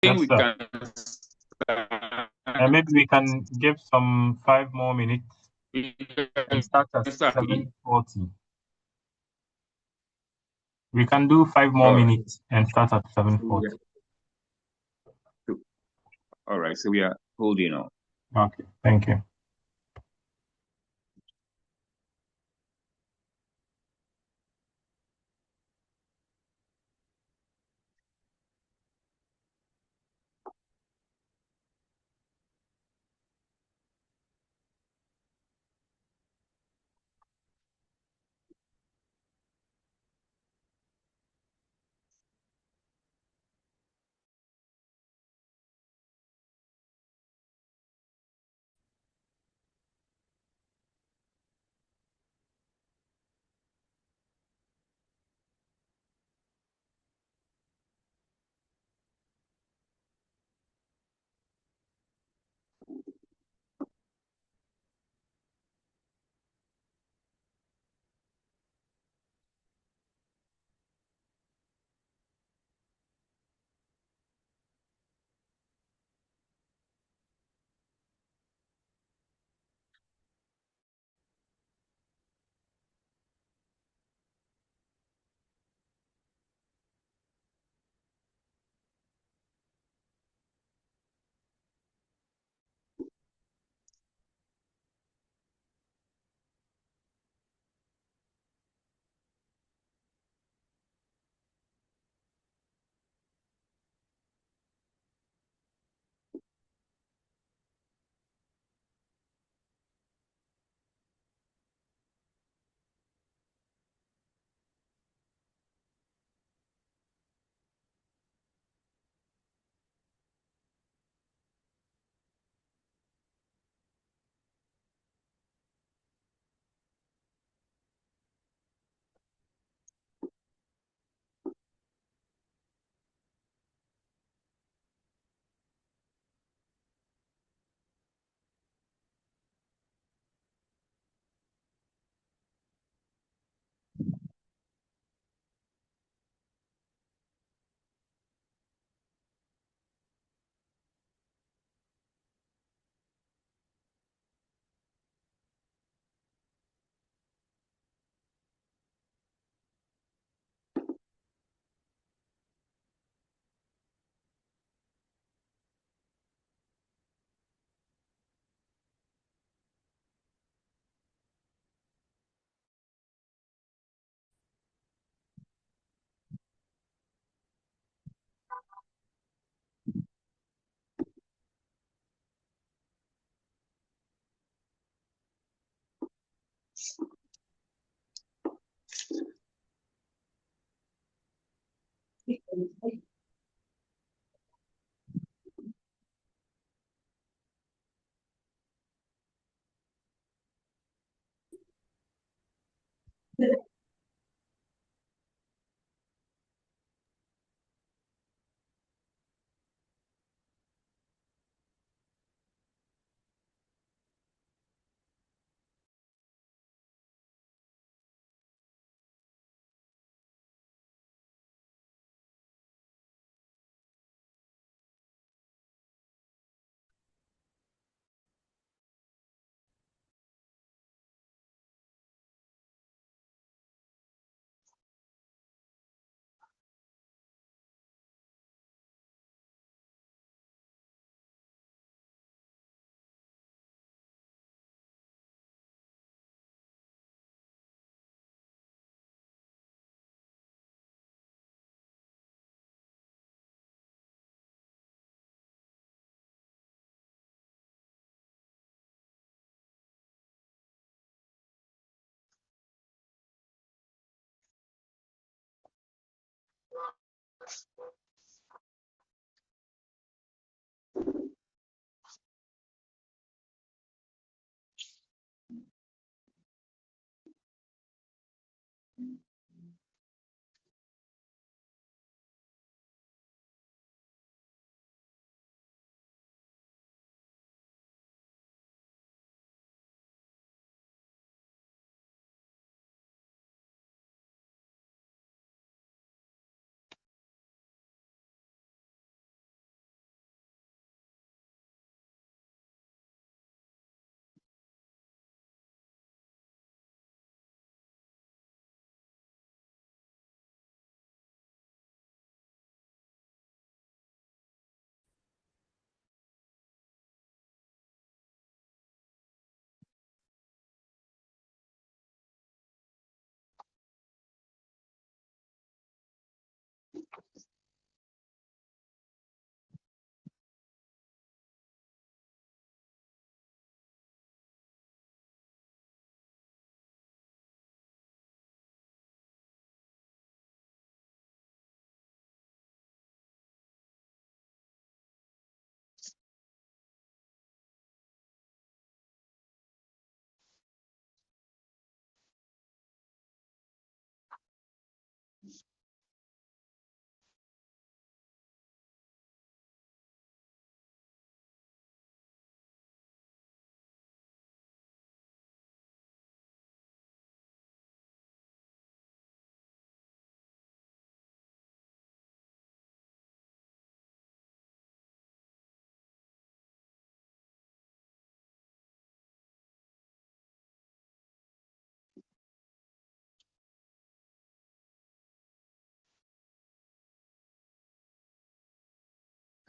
think Yes, we sir. can start. And maybe we can give some 5 more minutes We and can start at start, please. 7:40. We can do five more All right. minutes and start at So we 7:40. are, all right. So we are holding on. Okay, thank you.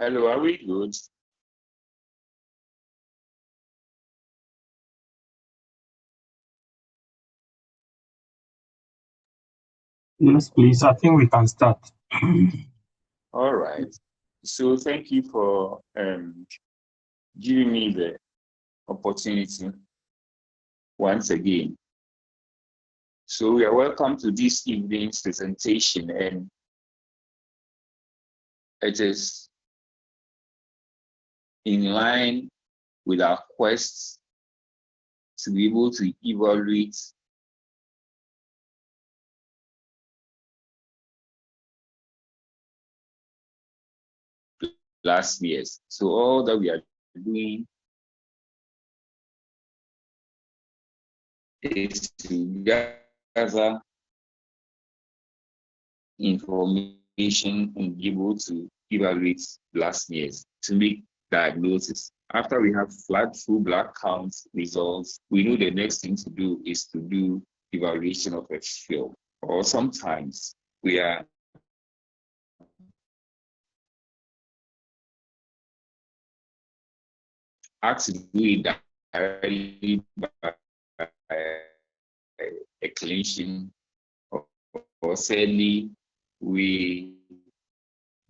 Hello, are we good? Yes, please. I think we can start. All right. So thank you for giving me the opportunity once again. So we are welcome to this evening's presentation, and it is in line with our quest to be able to evaluate last year's. So all that we are doing is to gather information and be able to evaluate last year's to make diagnosis. After we have flat full black count results, we know the next thing to do is to do evaluation of a film. Or sometimes we are asked to do it directly by a clinician, or sadly, we,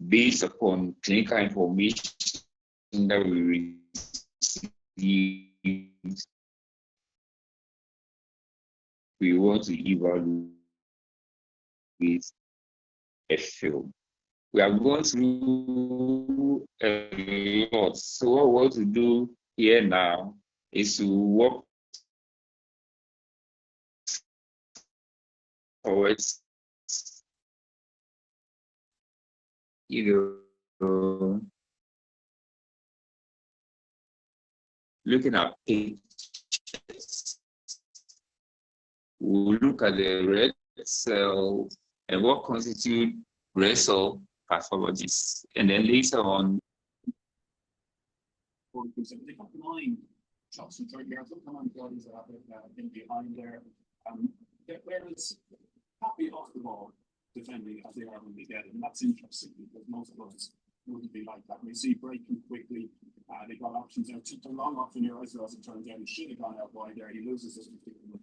based upon clinical information that we receive, we want to evaluate a film. We are going through a lot. So what we want to do here now is to work towards, looking at pictures. We'll look at the red cell and what constitute red cell pathologies. And then later on, shots and trade yards, look how many bodies are in behind there. Whereas happy off the ball defending as they are when they get it. And that's interesting because most of us wouldn't be like that. We see breaking quickly. They got options there. Took the long option here, as it turns out. He should have gone out wide there. He loses this particular.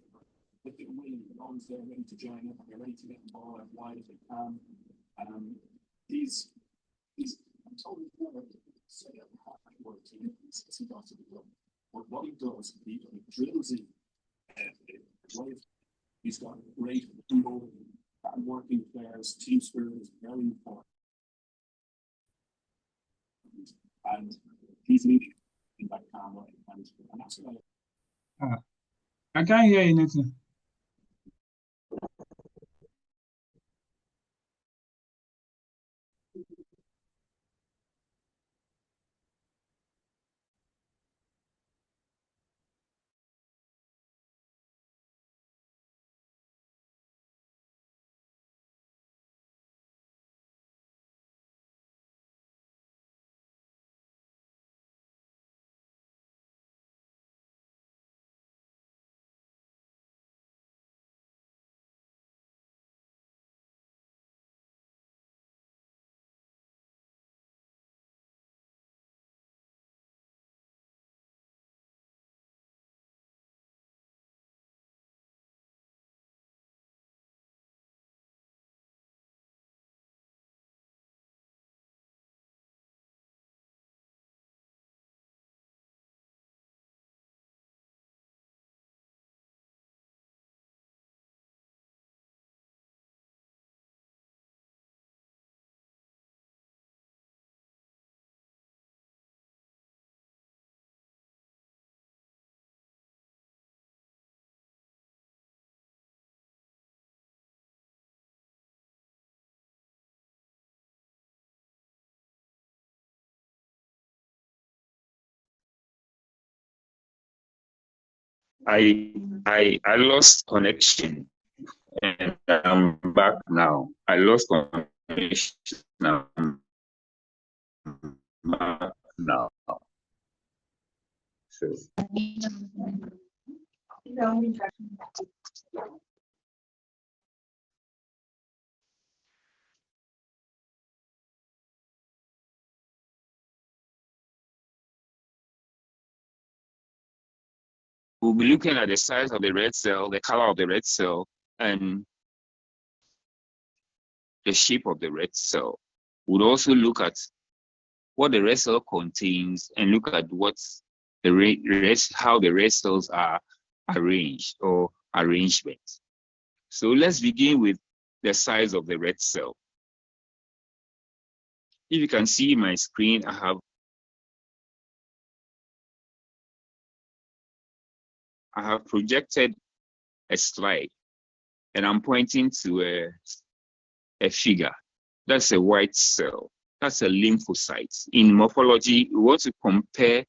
But they're winning. They're always there ready to join up. They're ready to get the ball as wide as they can. He's I'm told he's never said a hard word to him. He got to be done. But what he does, he drills in. He's got great and working players. Team spirit is very important. And he's leading in that calm way. And that's what I can't hear anything. I lost connection and I'm back now. I lost connection. Now I'm back now. So We'll be looking at the size of the red cell, the color of the red cell, and the shape of the red cell. We'll also look at what the red cell contains and look at what's how the red cells are arranged or arrangement. So let's begin with the size of the red cell. If you can see my screen, I have projected a slide and I'm pointing to a figure. That's a white cell. That's a lymphocyte. In morphology, we want to compare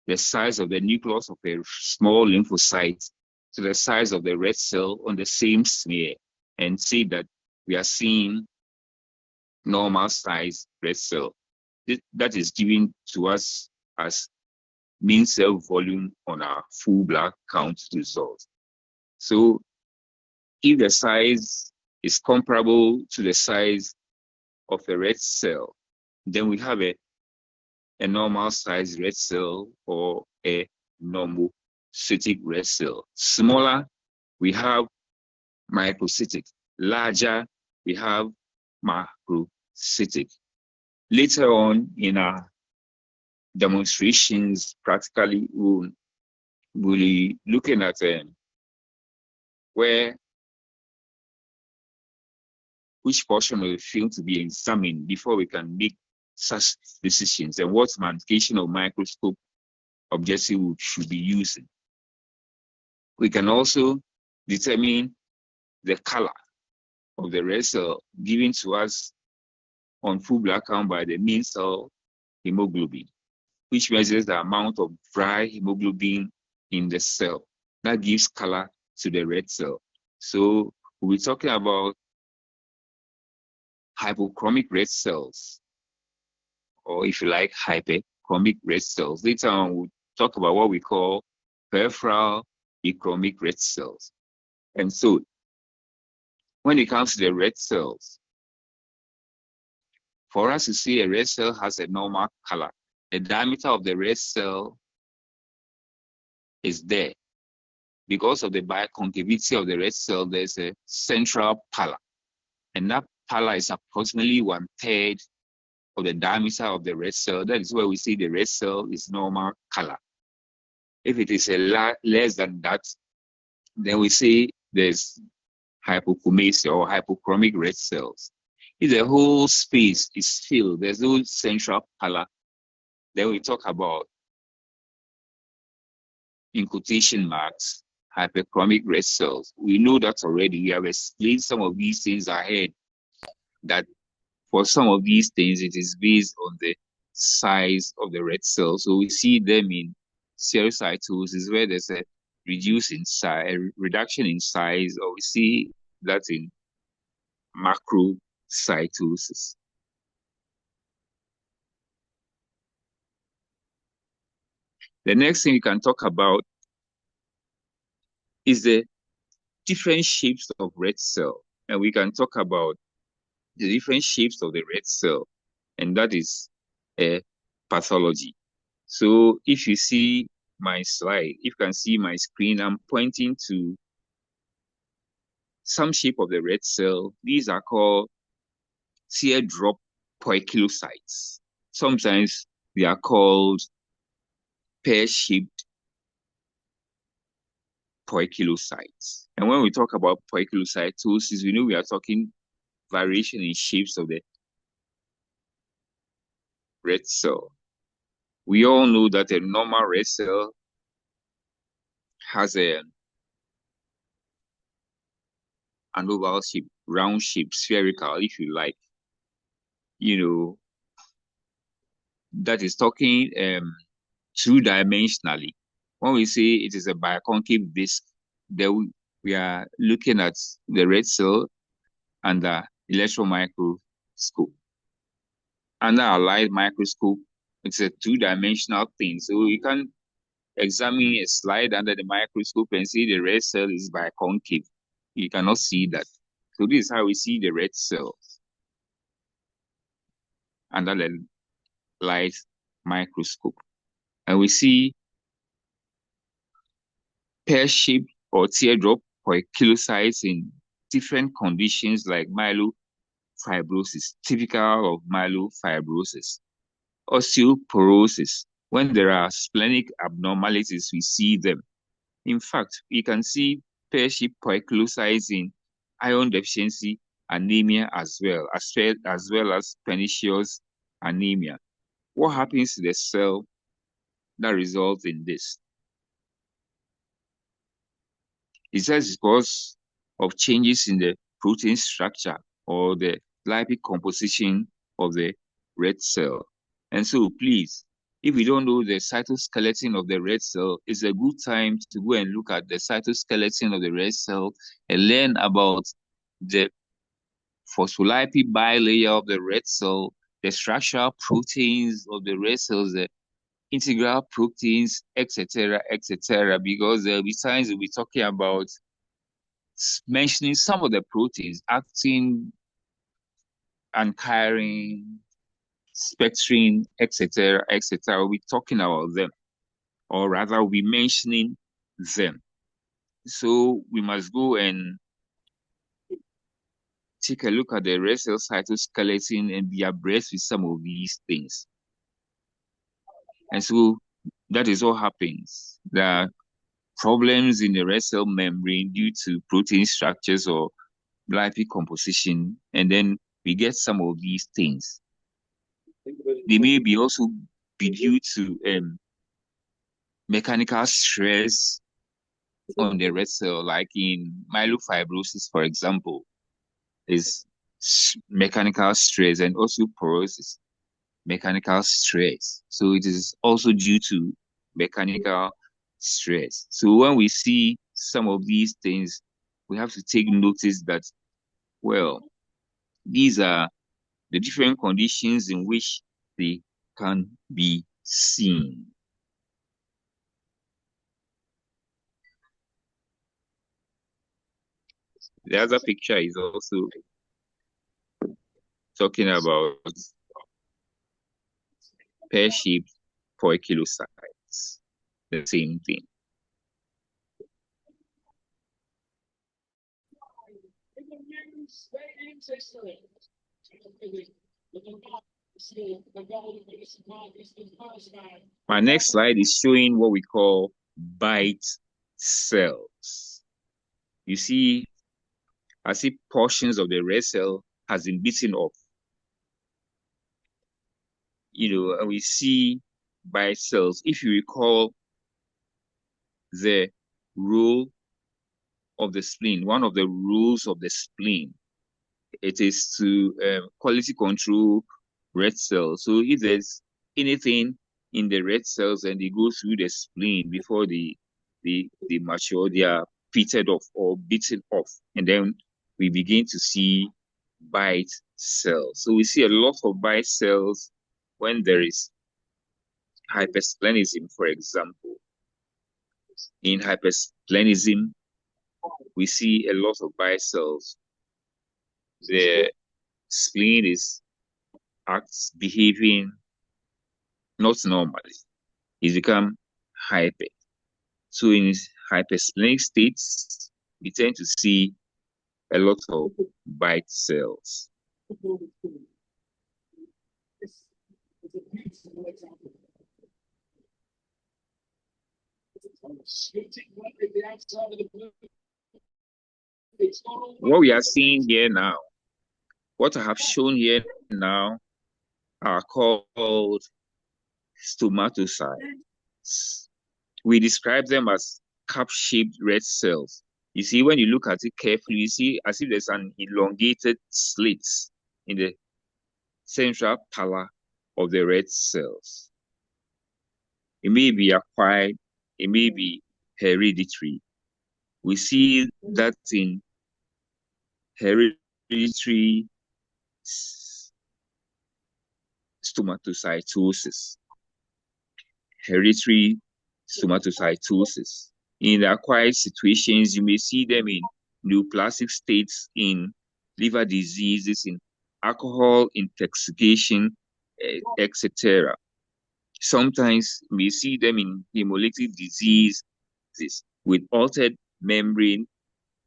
the size of the nucleus of a small lymphocyte to the size of the red cell on the same smear and say that we are seeing normal size red cell. That is given to us as mean cell volume on our full blood count result. So if the size is comparable to the size of a red cell, then we have a normal size red cell or a normocytic red cell. Smaller, we have microcytic. Larger, we have macrocytic. Later on in our demonstrations, practically, we'll be looking at which portion of the field to be examined before we can make such decisions and what magnification of microscope objective we should be using. We can also determine the color of the red cell given to us on full blood count by the mean cell hemoglobin, which measures the amount of dry hemoglobin in the cell. That gives color to the red cell. So we'll be talking about hypochromic red cells, or if you like, hyperchromic red cells. Later on, we'll talk about what we call peripheral achromic red cells. And so when it comes to the red cells, for us to see a red cell has a normal color, the diameter of the red cell is there. Because of the biconcavity of the red cell, there's a central pallor. And that pallor is approximately 1/3 of the diameter of the red cell. That is where we see the red cell is normal color. If it is less than that, then we say there's hypochromasia or hypochromic red cells. If the whole space is filled, there's no central pallor, then we talk about, in quotation marks, hyperchromic red cells. We know that already. We have explained some of these things ahead, that for some of these things, it is based on the size of the red cell. So we see them in serous where there's a reduction in size, or we see that in macrocytosis. The next thing we can talk about is the different shapes of red cell. And we can talk about the different shapes of the red cell, and that is a pathology. So if you see my slide, if you can see my screen, I'm pointing to some shape of the red cell. These are called teardrop poikilocytes. Sometimes they are called pear-shaped poikilocytes. And when we talk about poikilocytosis, we know we are talking variation in shapes of the red cell. We all know that a normal red cell has an oval shape, round shape, spherical, if you like. You know, that is talking two-dimensionally. When we say it is a biconcave disc, then we are looking at the red cell under electron microscope. Under a light microscope, it's a two-dimensional thing. So you can examine a slide under the microscope and see the red cell is biconcave. You cannot see that. So this is how we see the red cells under the light microscope. And we see pear-shaped or teardrop poikilocytes in different conditions like myelofibrosis, typical of myelofibrosis, osteoporosis. When there are splenic abnormalities, we see them. In fact, we can see pear-shaped poikilocytes in iron deficiency anemia as well as pernicious anemia. What happens to the cell that results in this? It says because of changes in the protein structure or the lipid composition of the red cell. And so please, if we don't know the cytoskeleton of the red cell, it's a good time to go and look at the cytoskeleton of the red cell and learn about the phospholipid bilayer of the red cell, the structural proteins of the red cells, the integral proteins, etc., etc., because there will be times we'll be talking about mentioning some of the proteins, actin, ankyrin, spectrin, etc., etc. We'll be talking about them, or rather, we'll be mentioning them. So we must go and take a look at the red cell cytoskeleton and be abreast with some of these things. And so that is what happens. There are problems in the red cell membrane due to protein structures or lipid composition, and then we get some of these things. They may be also be due to mechanical stress on the red cell, like in myelofibrosis, for example, is mechanical stress, and osteoporosis, mechanical stress. So it is also due to mechanical stress. So when we see some of these things, we have to take notice that, well, these are the different conditions in which they can be seen. The other picture is also talking about pear-shaped poikilocytes, the same thing. My next slide is showing what we call bite cells. You see, as if portions of the red cell has been bitten off. And we see bite cells. If you recall the rule of the spleen, one of the rules of the spleen, it is to quality control red cells. So if there's anything in the red cells and they go through the spleen before they mature, they are pitted off or beaten off, and then we begin to see bite cells. So we see a lot of bite cells when there is hypersplenism, for example. In hypersplenism, we see a lot of bite cells. The spleen acts behaving not normally. It's become hyper. So in hypersplenic states, we tend to see a lot of bite cells. What we are seeing here now, what I have shown here now are called stomatocytes. We describe them as cup-shaped red cells. You see, when you look at it carefully, you see as if there's an elongated slit in the central pallor of the red cells. It may be acquired, it may be hereditary. We see that in hereditary stomatocytosis. Hereditary stomatocytosis. In the acquired situations, you may see them in neoplastic states, in liver diseases, in alcohol intoxication, etc. Sometimes you may see them in hemolytic disease, with altered membrane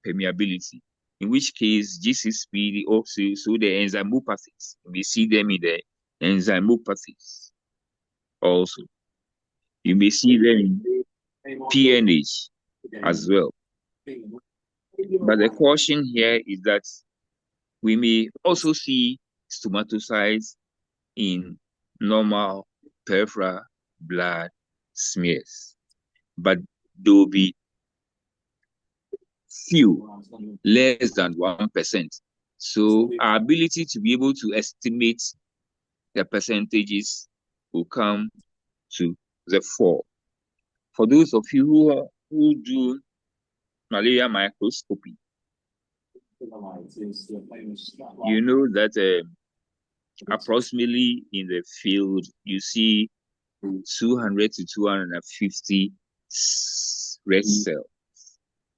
permeability, in which case G6PD also, so the enzymopathies, we see them in the enzymopathies also. You may see them in PNH as well. But the caution here is that we may also see stomatocytes in normal peripheral blood smears, but there will be few, less than 1%. So our ability to be able to estimate the percentages will come to the fore. For those of you who do malaria microscopy, you know that approximately in the field, you see 200 to 250 red cells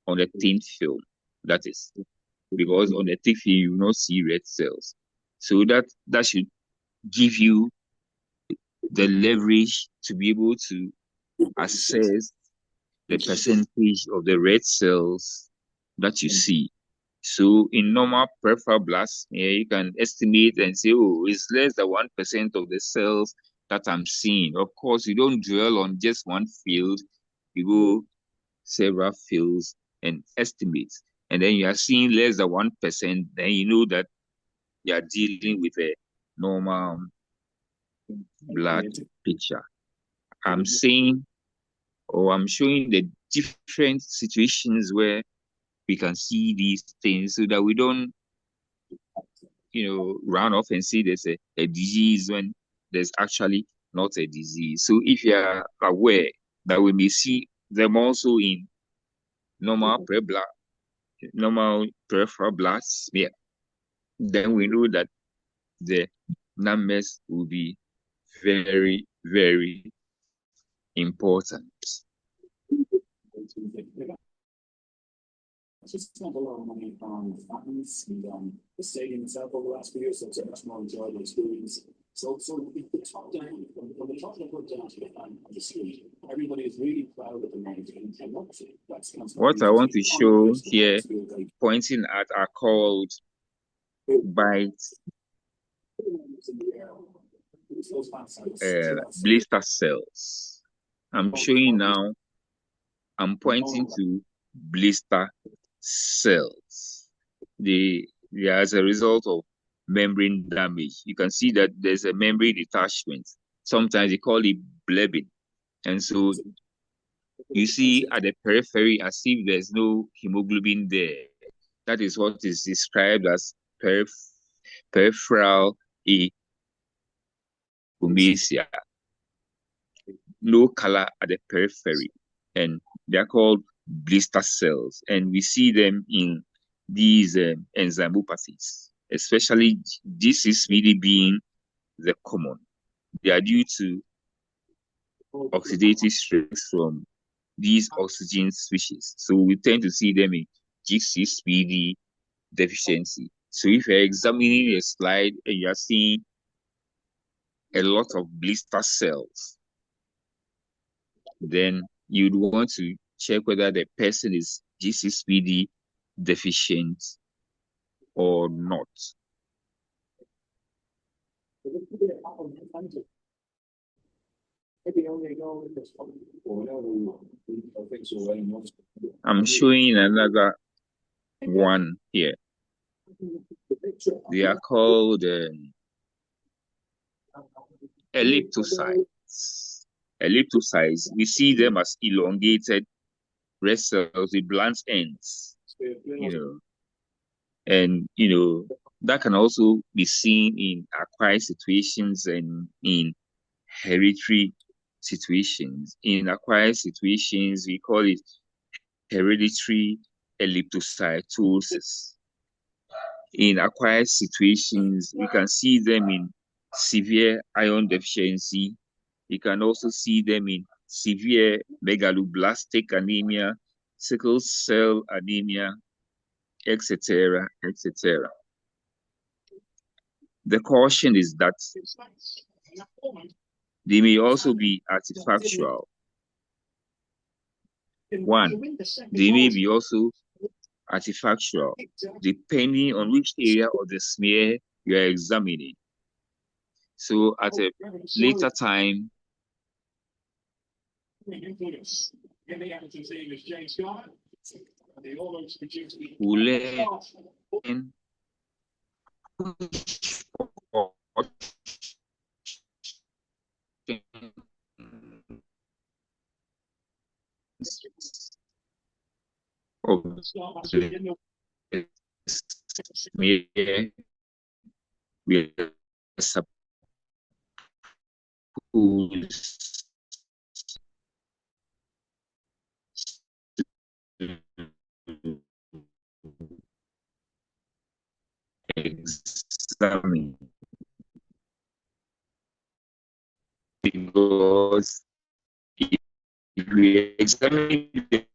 on a thin film. That is because on a thick film, you will not see red cells. So that should give you the leverage to be able to assess the percentage of the red cells that you see. So in normal peripheral blood smear, you can estimate and say, oh, it's less than 1% of the cells that I'm seeing. Of course, you don't dwell on just one field. You go several fields and estimate. And then you are seeing less than 1%, then you know that you are dealing with a normal blood picture. I'm saying, or I'm showing the different situations where we can see these things so that we don't, run off and say there's a disease when there's actually not a disease. So if you are aware that we may see them also in normal peripheral blood smear, then we know that the numbers will be very, very important. Just spent a lot of money on fountains and the stadium itself over the last few years, so it's a much more enjoyable experience. So the top down, when the top down goes down to the street, everybody is really proud of the mountain and what I want to show here, pointing at, are called bites, blister cells. I'm showing now, I'm pointing to blister cells. They are as a result of membrane damage. You can see that there's a membrane detachment. Sometimes they call it blebbing. And so you see at the periphery as if there's no hemoglobin there. That is what is described as peripheral achromasia. No color at the periphery. And they're called blister cells. And we see them in these enzymopathies, especially G6PD being the common. They are due to oxidative stress from these oxygen species. So we tend to see them in G6PD deficiency. So if you're examining a slide and you're seeing a lot of blister cells, then you'd want to check whether the person is G6PD deficient or not. I'm showing another one here. They are called elliptocytes. Elliptocytes, we see them as elongated red cells with blunt ends, and that can also be seen in acquired situations and in hereditary situations. In acquired situations, we call it hereditary elliptocytosis. In acquired situations, we can see them in severe iron deficiency. You can also see them in severe megaloblastic anemia, sickle cell anemia, etc., etc. The caution is that they may also be artifactual. One, they may be also artifactual, depending on which area of the smear you are examining. So at a later time, we'll learn of the smear we are supposed to examine, because if we examine the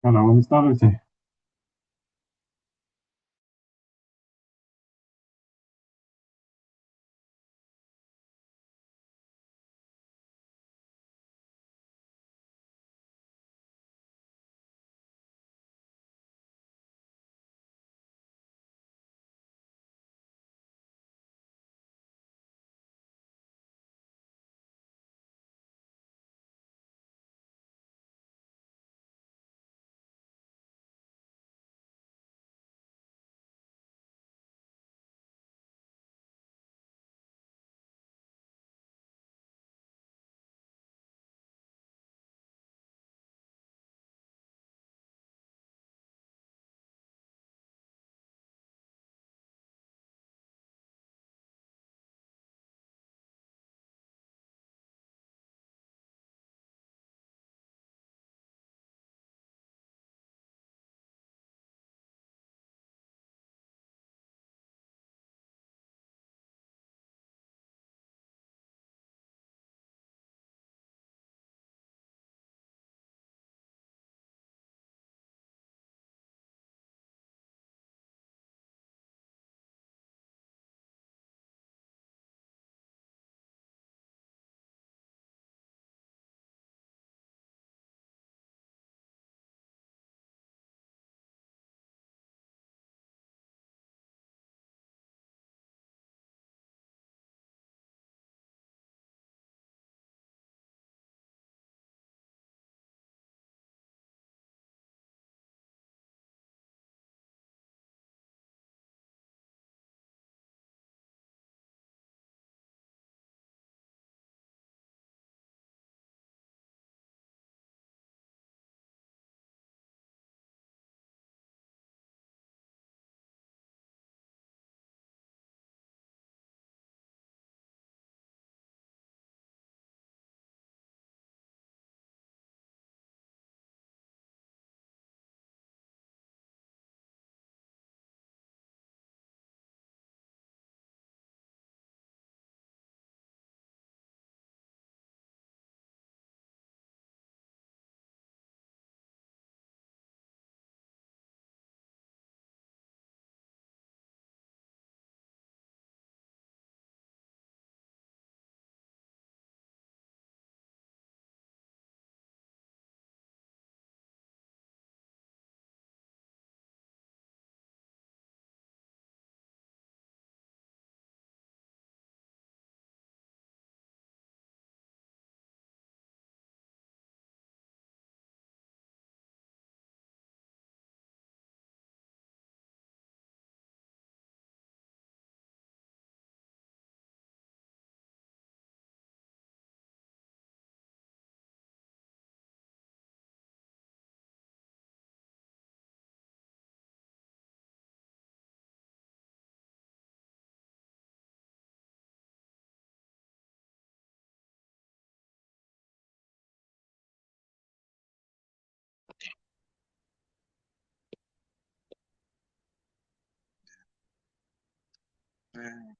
Hola, buenas tardes.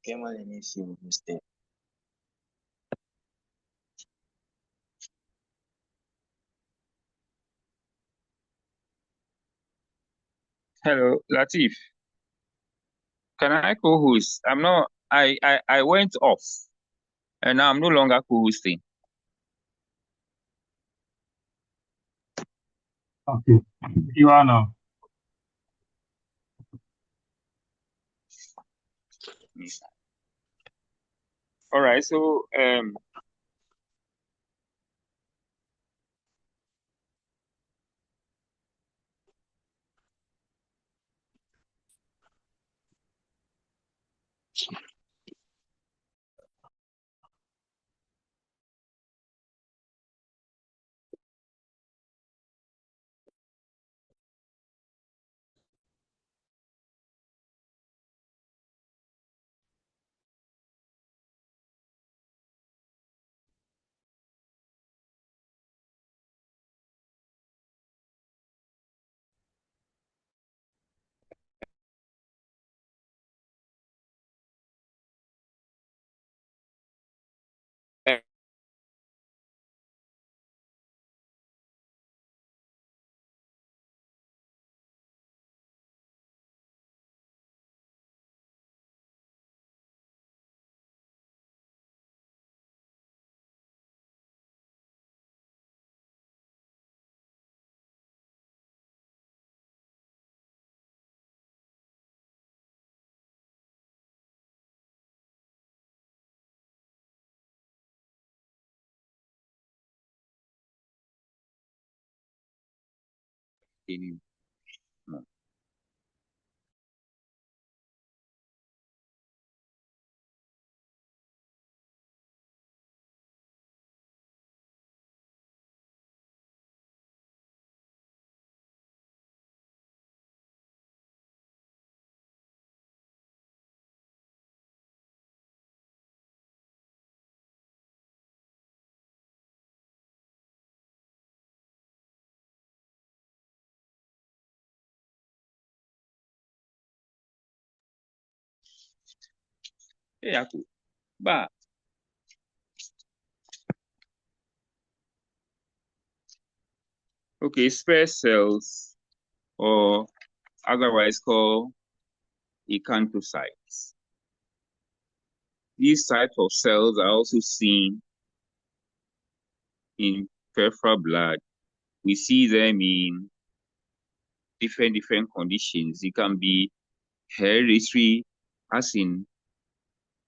Qué mal inicio usted. Hello, Latif. Can I co-host? I'm not. I went off, and now I'm no longer co-hosting. Okay. You are now. All right. So in, yeah, cool. But okay, spare cells, or otherwise called acanthocytes. These types of cells are also seen in peripheral blood. We see them in different conditions. It can be hereditary, as in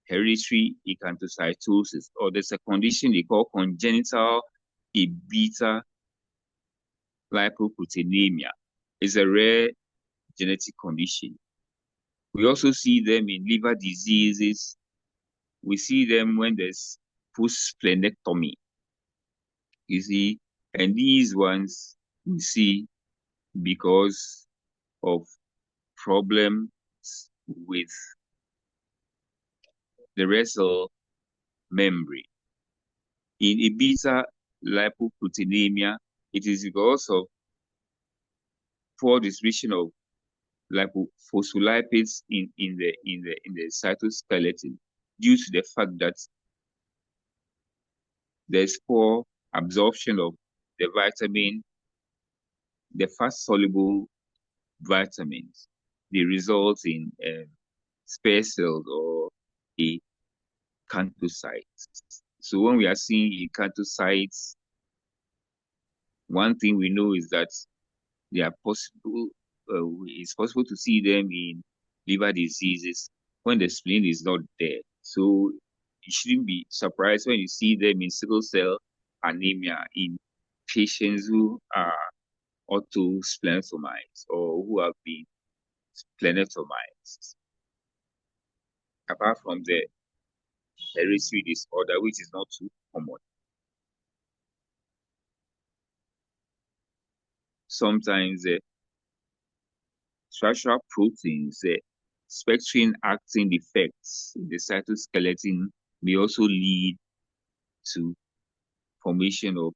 hereditary acanthocytosis, or there's a condition they call congenital beta lipoproteinemia. It's a rare genetic condition. We also see them in liver diseases. We see them when there's post-splenectomy. You see, and these ones we see because of problems with the vessel membrane. In a beta lipoproteinemia, it is because of poor distribution of lipophospholipase in the cytoskeleton, due to the fact that there's poor absorption of the vitamin, the fast soluble vitamins. They result in spare cells or acanthocytes. So when we are seeing acanthocytes, one thing we know is that they are possible. It's possible to see them in liver diseases when the spleen is not there. So you shouldn't be surprised when you see them in sickle cell anemia in patients who are autosplenectomized or who have been splenectomized. Apart from the hereditary disorder, which is not too common. Sometimes the structural proteins, the spectrin actin defects in the cytoskeleton may also lead to formation of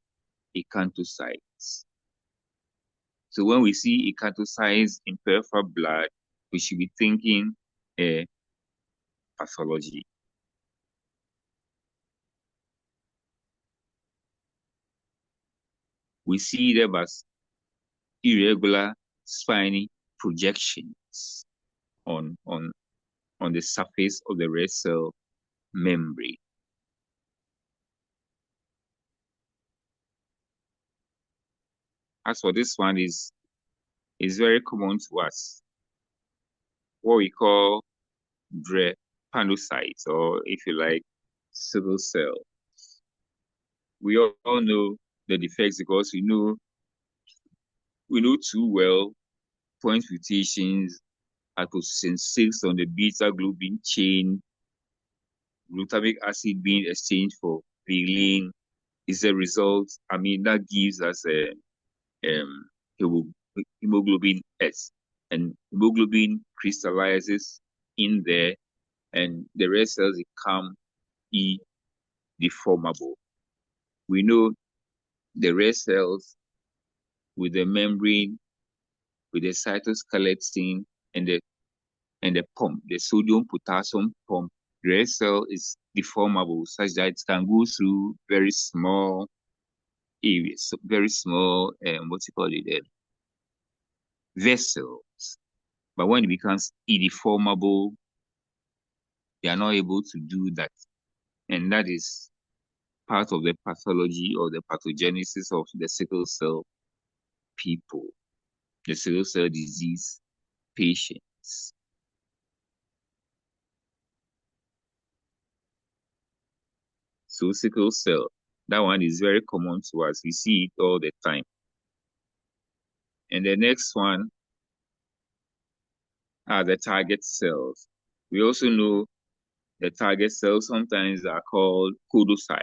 acanthocytes. So when we see acanthocytes in peripheral blood, we should be thinking pathology. We see them as irregular spiny projections on the surface of the red cell membrane. As for this one is very common to us, what we call drepanocytes, or if you like, sickle cell. We all know the defects because we know too well point mutations at position 6 on the beta globin chain, glutamic acid being exchanged for valine is a result. I mean, that gives us a hemoglobin S, and hemoglobin crystallizes in there, and the red cells become deformable. We know the red cells with the membrane, with the cytoskeleton, and the pump, the sodium potassium pump. The red cell is deformable such that it can go through very small areas, very small, vessels. But when it becomes irreformable, they are not able to do that. And that is part of the pathology or the pathogenesis of the sickle cell people, the sickle cell disease patients. So sickle cell, that one is very common to us. We see it all the time. And the next one are the target cells. We also know the target cells sometimes are called podocytes.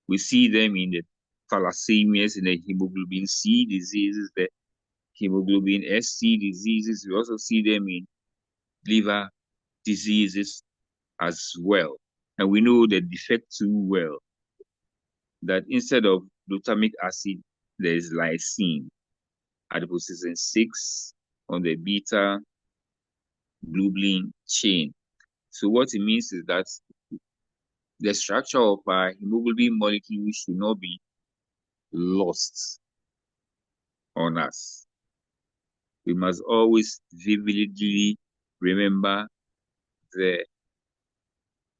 We see them in the thalassemias, in the hemoglobin C diseases, the hemoglobin SC diseases. We also see them in liver diseases as well. And we know the defect too well, that instead of glutamic acid, there is lysine at position 6 on the beta globin chain. So what it means is that the structure of our hemoglobin molecule should not be lost on us. We must always vividly remember the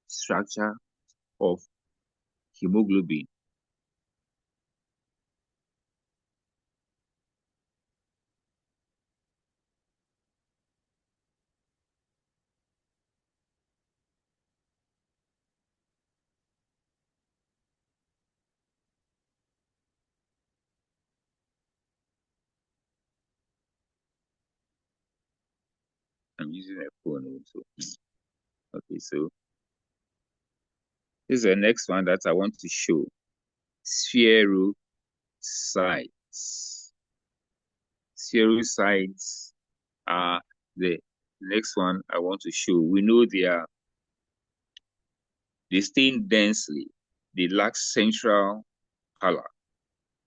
structure of hemoglobin. I'm using a phone also. Okay, so this is the next one that I want to show. Spherocytes. Spherocytes are the next one I want to show. We know they stain densely. They lack central color.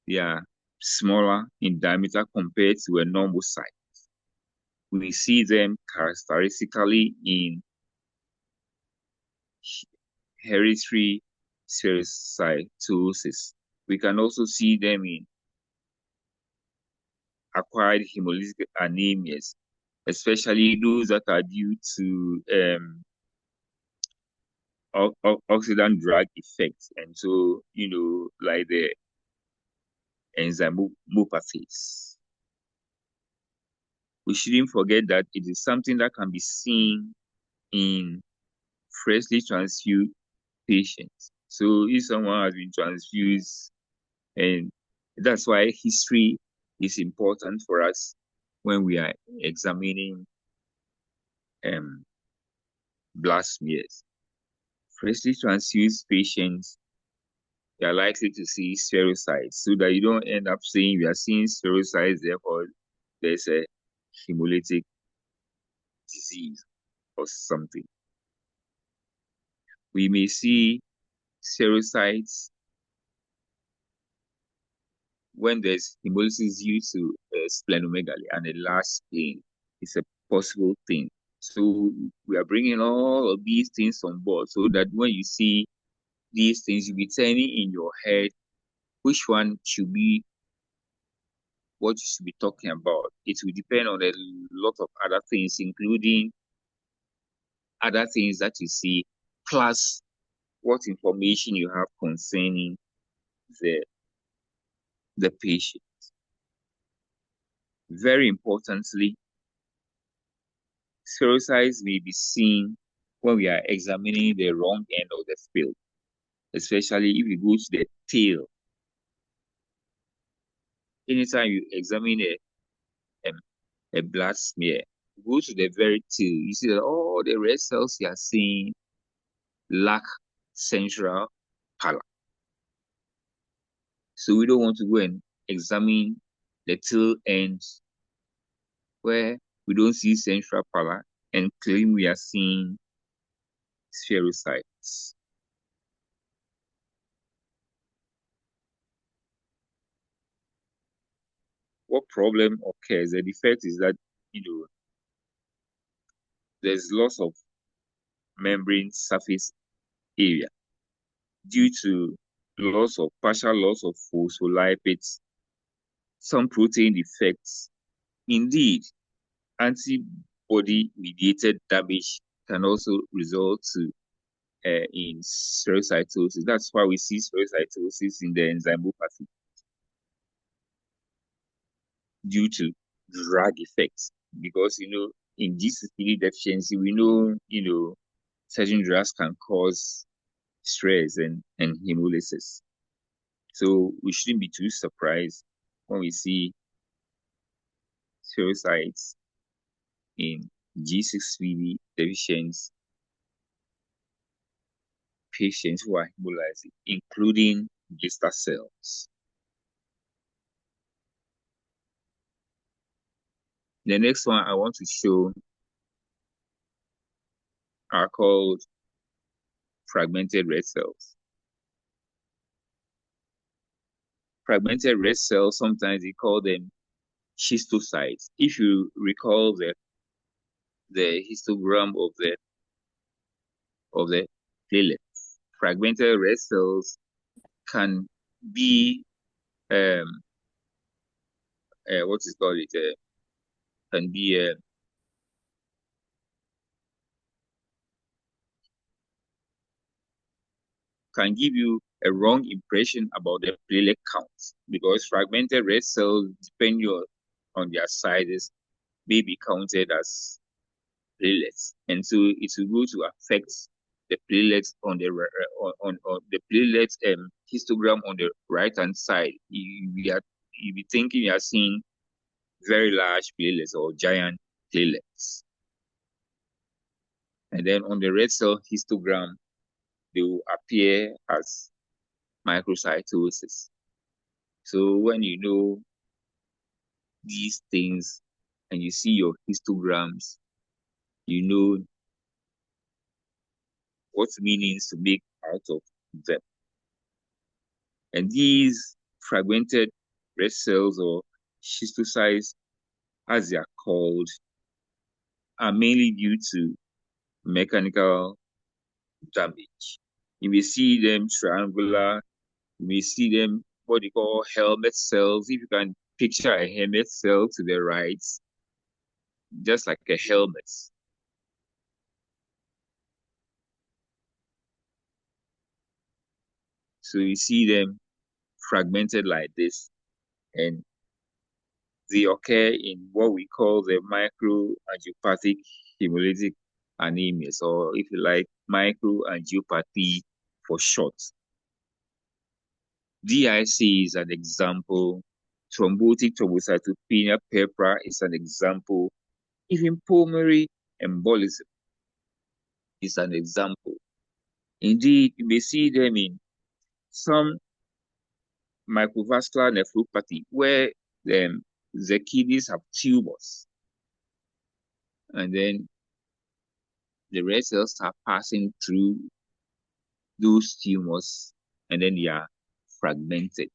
They are smaller in diameter compared to a normal site. We see them characteristically in hereditary spherocytosis. We can also see them in acquired hemolytic anemias, especially those that are due to oxidant drug effects, and so like the enzymopathies. We shouldn't forget that it is something that can be seen in freshly transfused patients. So if someone has been transfused, and that's why history is important for us when we are examining blood smears. Freshly transfused patients, they are likely to see spherocytes, so that you don't end up saying we are seeing spherocytes, therefore there's a hemolytic disease or something. We may see spherocytes when there's hemolysis due to splenomegaly and a large spleen. It's a possible thing. So we are bringing all of these things on board so that when you see these things, you'll be turning in your head which one should be what you should be talking about. It will depend on a lot of other things, including other things that you see, plus what information you have concerning the, the patient. Very importantly, spherocytes may be seen when we are examining the wrong end of the field, especially if you go to the tail. Anytime you examine a blood smear, go to the very tail, you see that all the red cells you are seeing lack central pallor. So we don't want to go and examine the tail ends where we don't see central pallor and claim we are seeing spherocytes. What problem occurs? The defect is that there's loss of membrane surface area due to partial loss of phospholipids, some protein defects. Indeed, antibody-mediated damage can also result in spherocytosis. That's why we see spherocytosis in the enzymopathy due to drug effects. Because in GCPD deficiency, we know certain drugs can cause stress and hemolysis. So we shouldn't be too surprised when we see spherocytes in G6PD deficient patients who are hemolyzing, including blister cells. The next one I want to show are called fragmented red cells. Fragmented red cells, sometimes they call them schistocytes. If you recall the histogram of the platelets, fragmented red cells can be what is called it can be can give you a wrong impression about the platelet counts, because fragmented red cells, depending on their sizes, may be counted as platelets, and so it will go to affect the platelets on the platelet histogram on the right hand side. You be thinking you are seeing very large platelets or giant platelets, and then on the red cell histogram, they will appear as microcytosis. So when you know these things and you see your histograms, you know what meanings to make out of them. And these fragmented red cells, or schistocytes as they are called, are mainly due to mechanical damage. You may see them triangular, you may see them what they call helmet cells. If you can picture a helmet cell to the right, just like a helmet. So you see them fragmented like this, and they occur in what we call the microangiopathic hemolytic anemia, or if you like, microangiopathy for short. DIC is an example. Thrombotic thrombocytopenia purpura is an example. Even pulmonary embolism is an example. Indeed, you may see them in some microvascular nephropathy where the kidneys have tumors, and then the red cells are passing through those tumors, and then they are fragmented.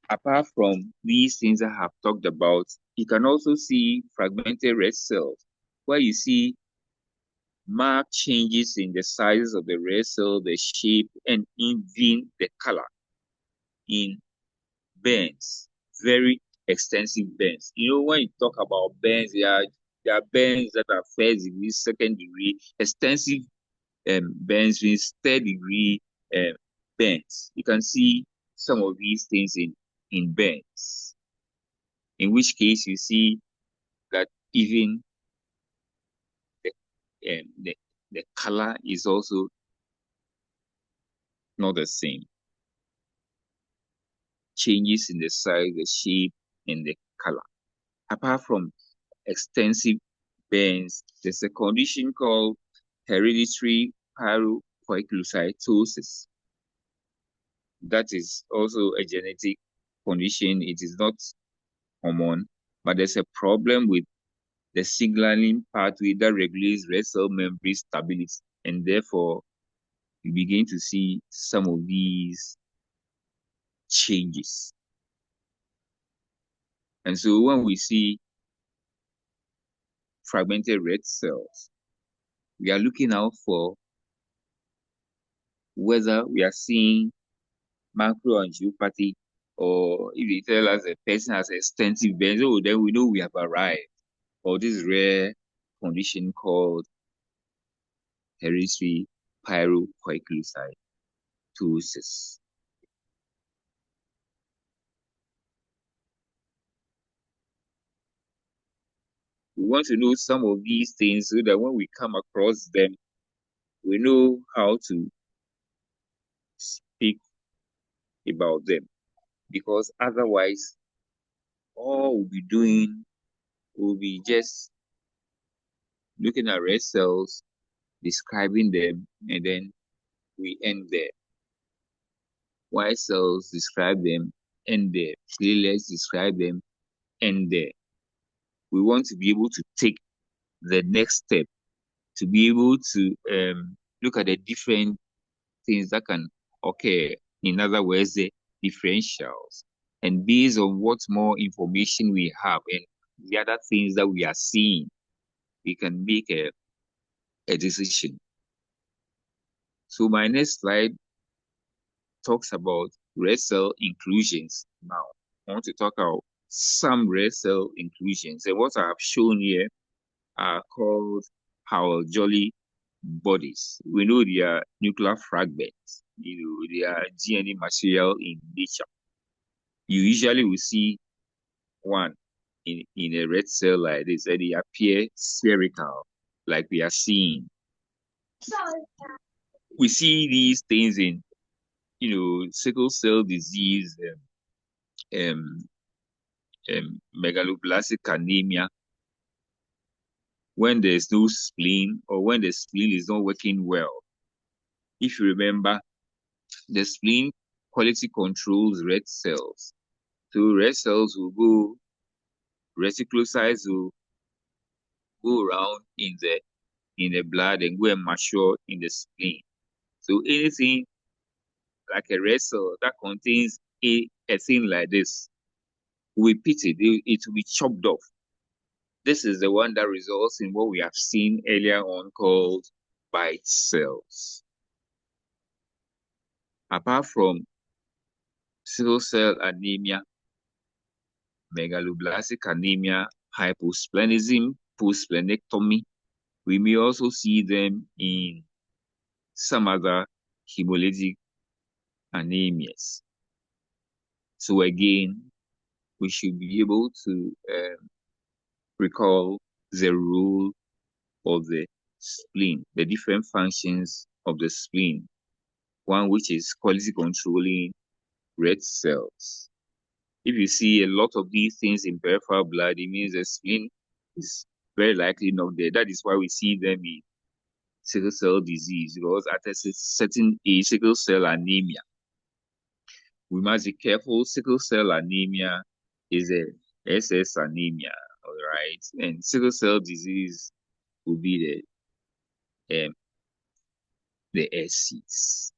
Apart from these things I have talked about, you can also see fragmented red cells, where you see marked changes in the size of the red cell, the shape, and even the color in burns, very extensive burns. You know, when you talk about burns, there are burns that are first degree, second degree, extensive burns means third degree um, burns. You can see some of these things in burns, in which case you see that even the, um, the, the color is also not the same. Changes in the size, the shape, and the color. Apart from extensive burns, there's a condition called hereditary pyroochondrocytosis. That is also a genetic condition. It is not common, but there's a problem with the signaling pathway that regulates red cell membrane stability, and therefore you begin to see some of these changes. And so when we see fragmented red cells, we are looking out for whether we are seeing macroangiopathy, or if they tell us a person has extensive burns, oh, then we know we have arrived. Or this rare condition called hereditary pyroochondrocytosis. We want to know some of these things so that when we come across them, we know how to speak about them. Because otherwise, all we'll be doing will be just looking at red cells, describing them, and then we end there. White cells, describe them, end there. Platelets, describe them, end there. We want to be able to take the next step, to be able to look at the different things that can occur. In other words, the differentials. And based on what more information we have and the other things that we are seeing, we can make a decision. So my next slide talks about red cell inclusions. Now, I want to talk about some red cell inclusions. And what I have shown here are called Howell-Jolly bodies. We know they are nuclear fragments. They are DNA material in nature. You usually will see one in a red cell like this, and they appear spherical, like we are seeing. We see these things in, sickle cell disease, megaloblastic anemia, when there's no spleen or when the spleen is not working well. If you remember, the spleen quality controls red cells. So red cells will go, reticulocytes will go around in the blood and go and mature in the spleen. So anything like a red cell that contains a thing like this will be pitted, it will be chopped off. This is the one that results in what we have seen earlier on called bite cells. Apart from sickle cell anemia, megaloblastic anemia, hyposplenism, postsplenectomy, we may also see them in some other hemolytic anemias. So again, we should be able to recall the role of the spleen, the different functions of the spleen. One which is quality controlling red cells. If you see a lot of these things in peripheral blood, it means the spleen is very likely not there. That is why we see them in sickle cell disease, because at a certain age, sickle cell anemia, we must be careful. Sickle cell anemia is a SS anemia, all right? And sickle cell disease will be the SCs.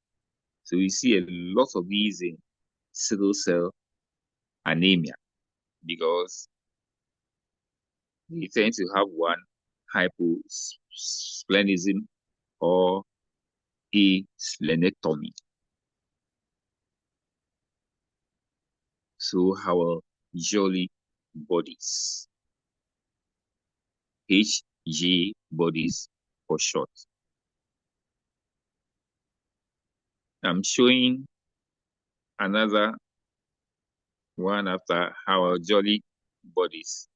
So we see a lot of these in sickle cell anemia because they tend to have one hyposplenism or a splenectomy. So our jolly bodies, HJ bodies for short. I'm showing another one after our jolly bodies.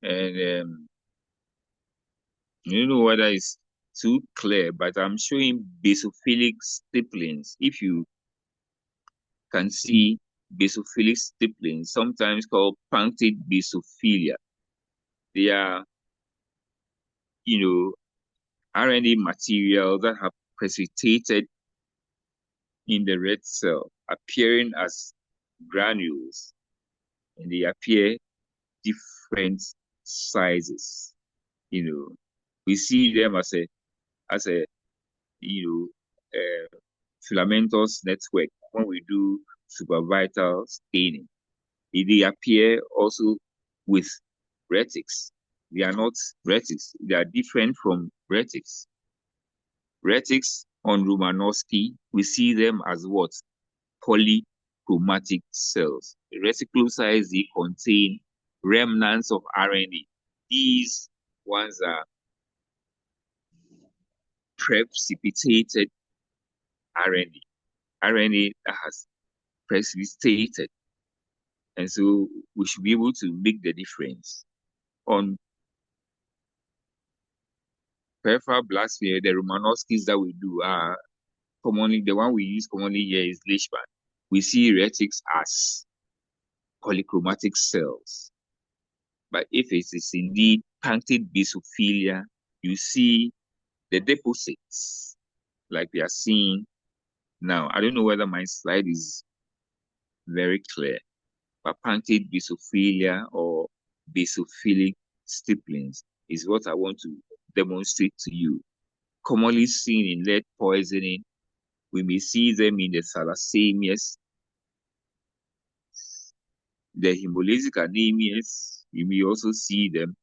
And I don't know whether it's too clear, but I'm showing basophilic stipplings. If you can see basophilic stipplings, sometimes called punctate basophilia, they are, RNA material that have precipitated in the red cell, appearing as granules, and they appear different sizes. We see them as a filamentous network when we do supravital staining. They appear also with retics. They are not retics. They are different from retics. Retics on Romanowski, we see them as what? Polychromatic cells. Reticulocytes, they contain remnants of RNA. These ones are precipitated RNA. RNA that has precipitated. And so we should be able to make the difference. On peripheral blood smear, the Romanowskis that we do are commonly, the one we use commonly here is Leishman. We see retics as polychromatic cells. But if it is indeed punctate basophilia, you see the deposits like we are seeing now. I don't know whether my slide is very clear, but punctate basophilia or basophilic stipplings is what I want to demonstrate to you. Commonly seen in lead poisoning, we may see them in the thalassemias, the hemolytic anemias, you may also see them.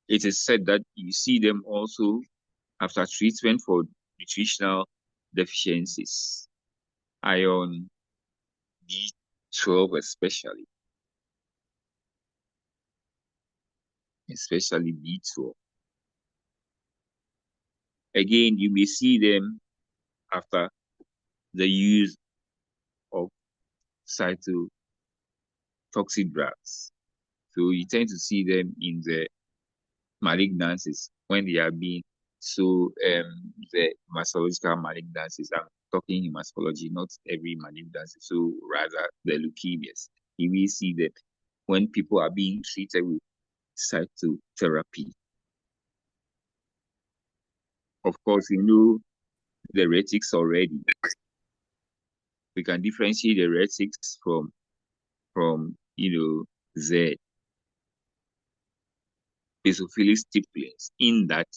It is said that you see them also after treatment for nutritional deficiencies, iron, B12 especially B12. Again, you may see them after the use of cytotoxic drugs. So you tend to see them in the malignancies when they are being the hematological malignancies. I'm talking hematology, not every malignancy. So rather the leukemias. You will see that when people are being treated with cytotherapy. Of course, the retics already. We can differentiate the retics from the basophilic stipplings in that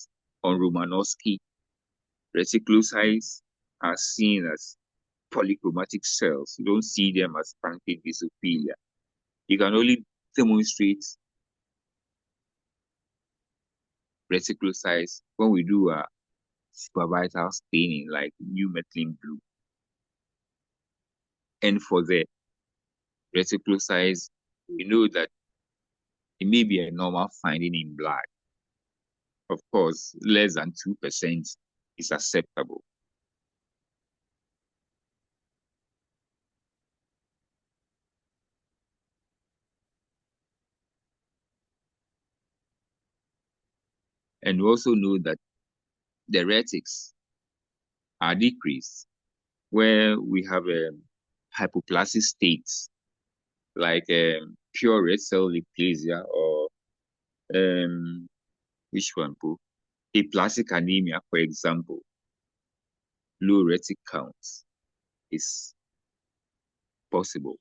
on Romanowski, reticulocytes are seen as polychromatic cells. You don't see them as punctate basophilia. You can only demonstrate reticulocytes when we do a supravital staining like new methylene blue. And for the reticulocytes, we know that it may be a normal finding in blood. Of course, less than 2% is acceptable. And we also know that the retics are decreased where we have hypoplastic states like pure red cell dysplasia or which one, Pooh? Aplastic anemia, for example. Low retic counts is possible.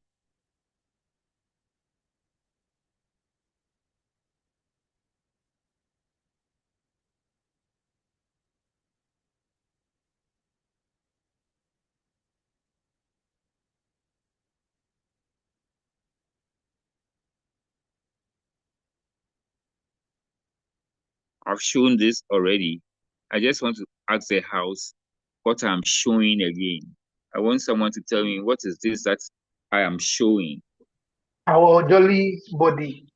I've shown this already. I just want to ask the house what I'm showing again. I want someone to tell me what is this that I am showing. Our jolly body.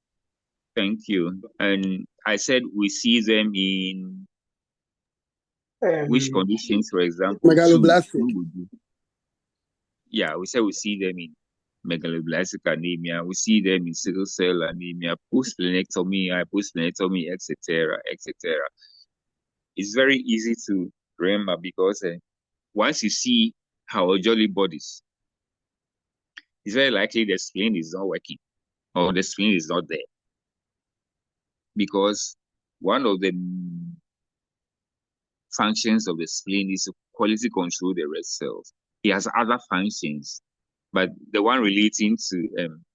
Thank you. And I said we see them in which conditions, for example? Megaloblastic. Yeah, we said we see them in megaloblastic anemia. We see them in sickle cell anemia, post-splenectomy, hyposplenectomy, etc., etc. It's very easy to remember because once you see our jolly bodies, it's very likely the spleen is not working or the spleen is not there. Because one of the functions of the spleen is to quality control the red cells. It has other functions, but the one relating to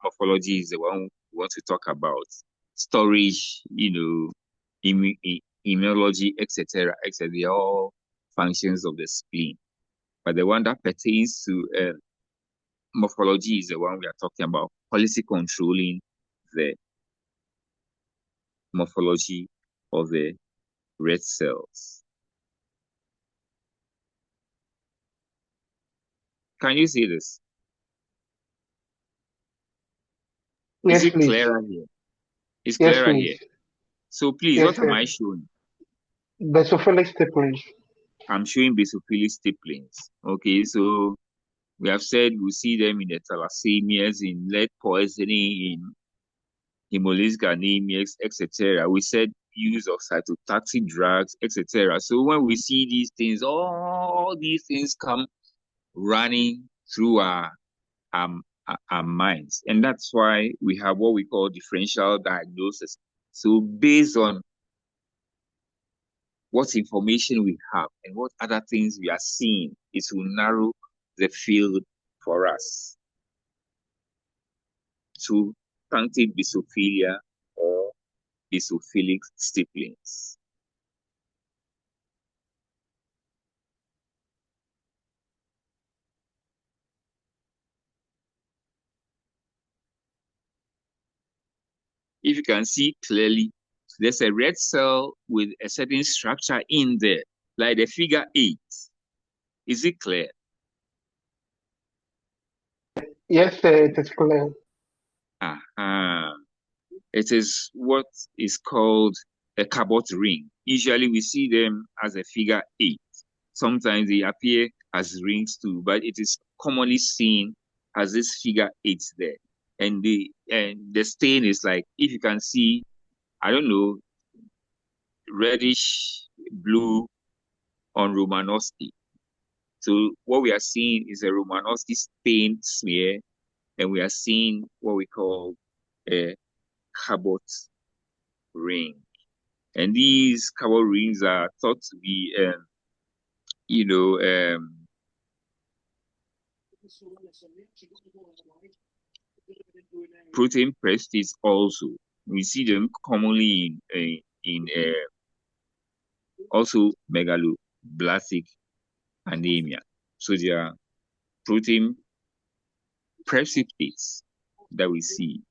morphology is the one we want to talk about. Storage, immunology, etc., etc. They are all functions of the spleen. But the one that pertains to morphology is the one we are talking about, quality controlling the morphology of the red cells. Can you see this? Yes, Is it please. clearer here? It's Yes, clearer please. here. So please, Yes, what am sir. I showing? Basophilic stipulins. I'm showing basophilic stipplings. Okay, so we have said we see them in the thalassemias, in lead poisoning, in hemolytic anemias, etc. We said use of cytotoxic drugs, etc. So when we see these things, all these things come running through our minds. And that's why we have what we call differential diagnosis. So based on what information we have and what other things we are seeing, it will narrow the field for us to punctate basophilia or basophilic stipplings. If you can see clearly, there's a red cell with a certain structure in there, like the figure 8. Is it clear? Yes, sir, it is clear. It is what is called a Cabot ring. Usually we see them as a figure 8. Sometimes they appear as rings too, but it is commonly seen as this figure 8 there. And the stain is like, if you can see, I don't know, reddish blue on Romanowski. So what we are seeing is a Romanowski stain smear, and we are seeing what we call a Cabot ring. And these Cabot rings are thought to be, protein prestige also. We see them commonly in also megaloblastic anemia. So they are protein precipitates that we see,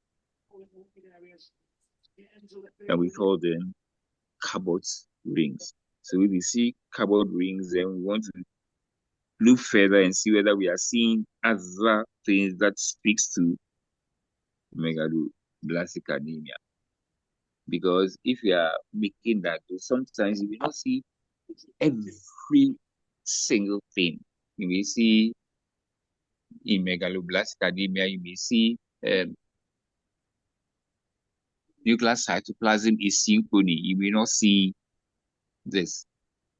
and we call them Cabot rings. So if we see Cabot rings, then we want to look further and see whether we are seeing other things that speaks to megaloblastic anemia. Because if you are making that, sometimes you will not see every single thing. You may see in megaloblastic anemia, you may see nuclear cytoplasm asynchrony. You may not see this.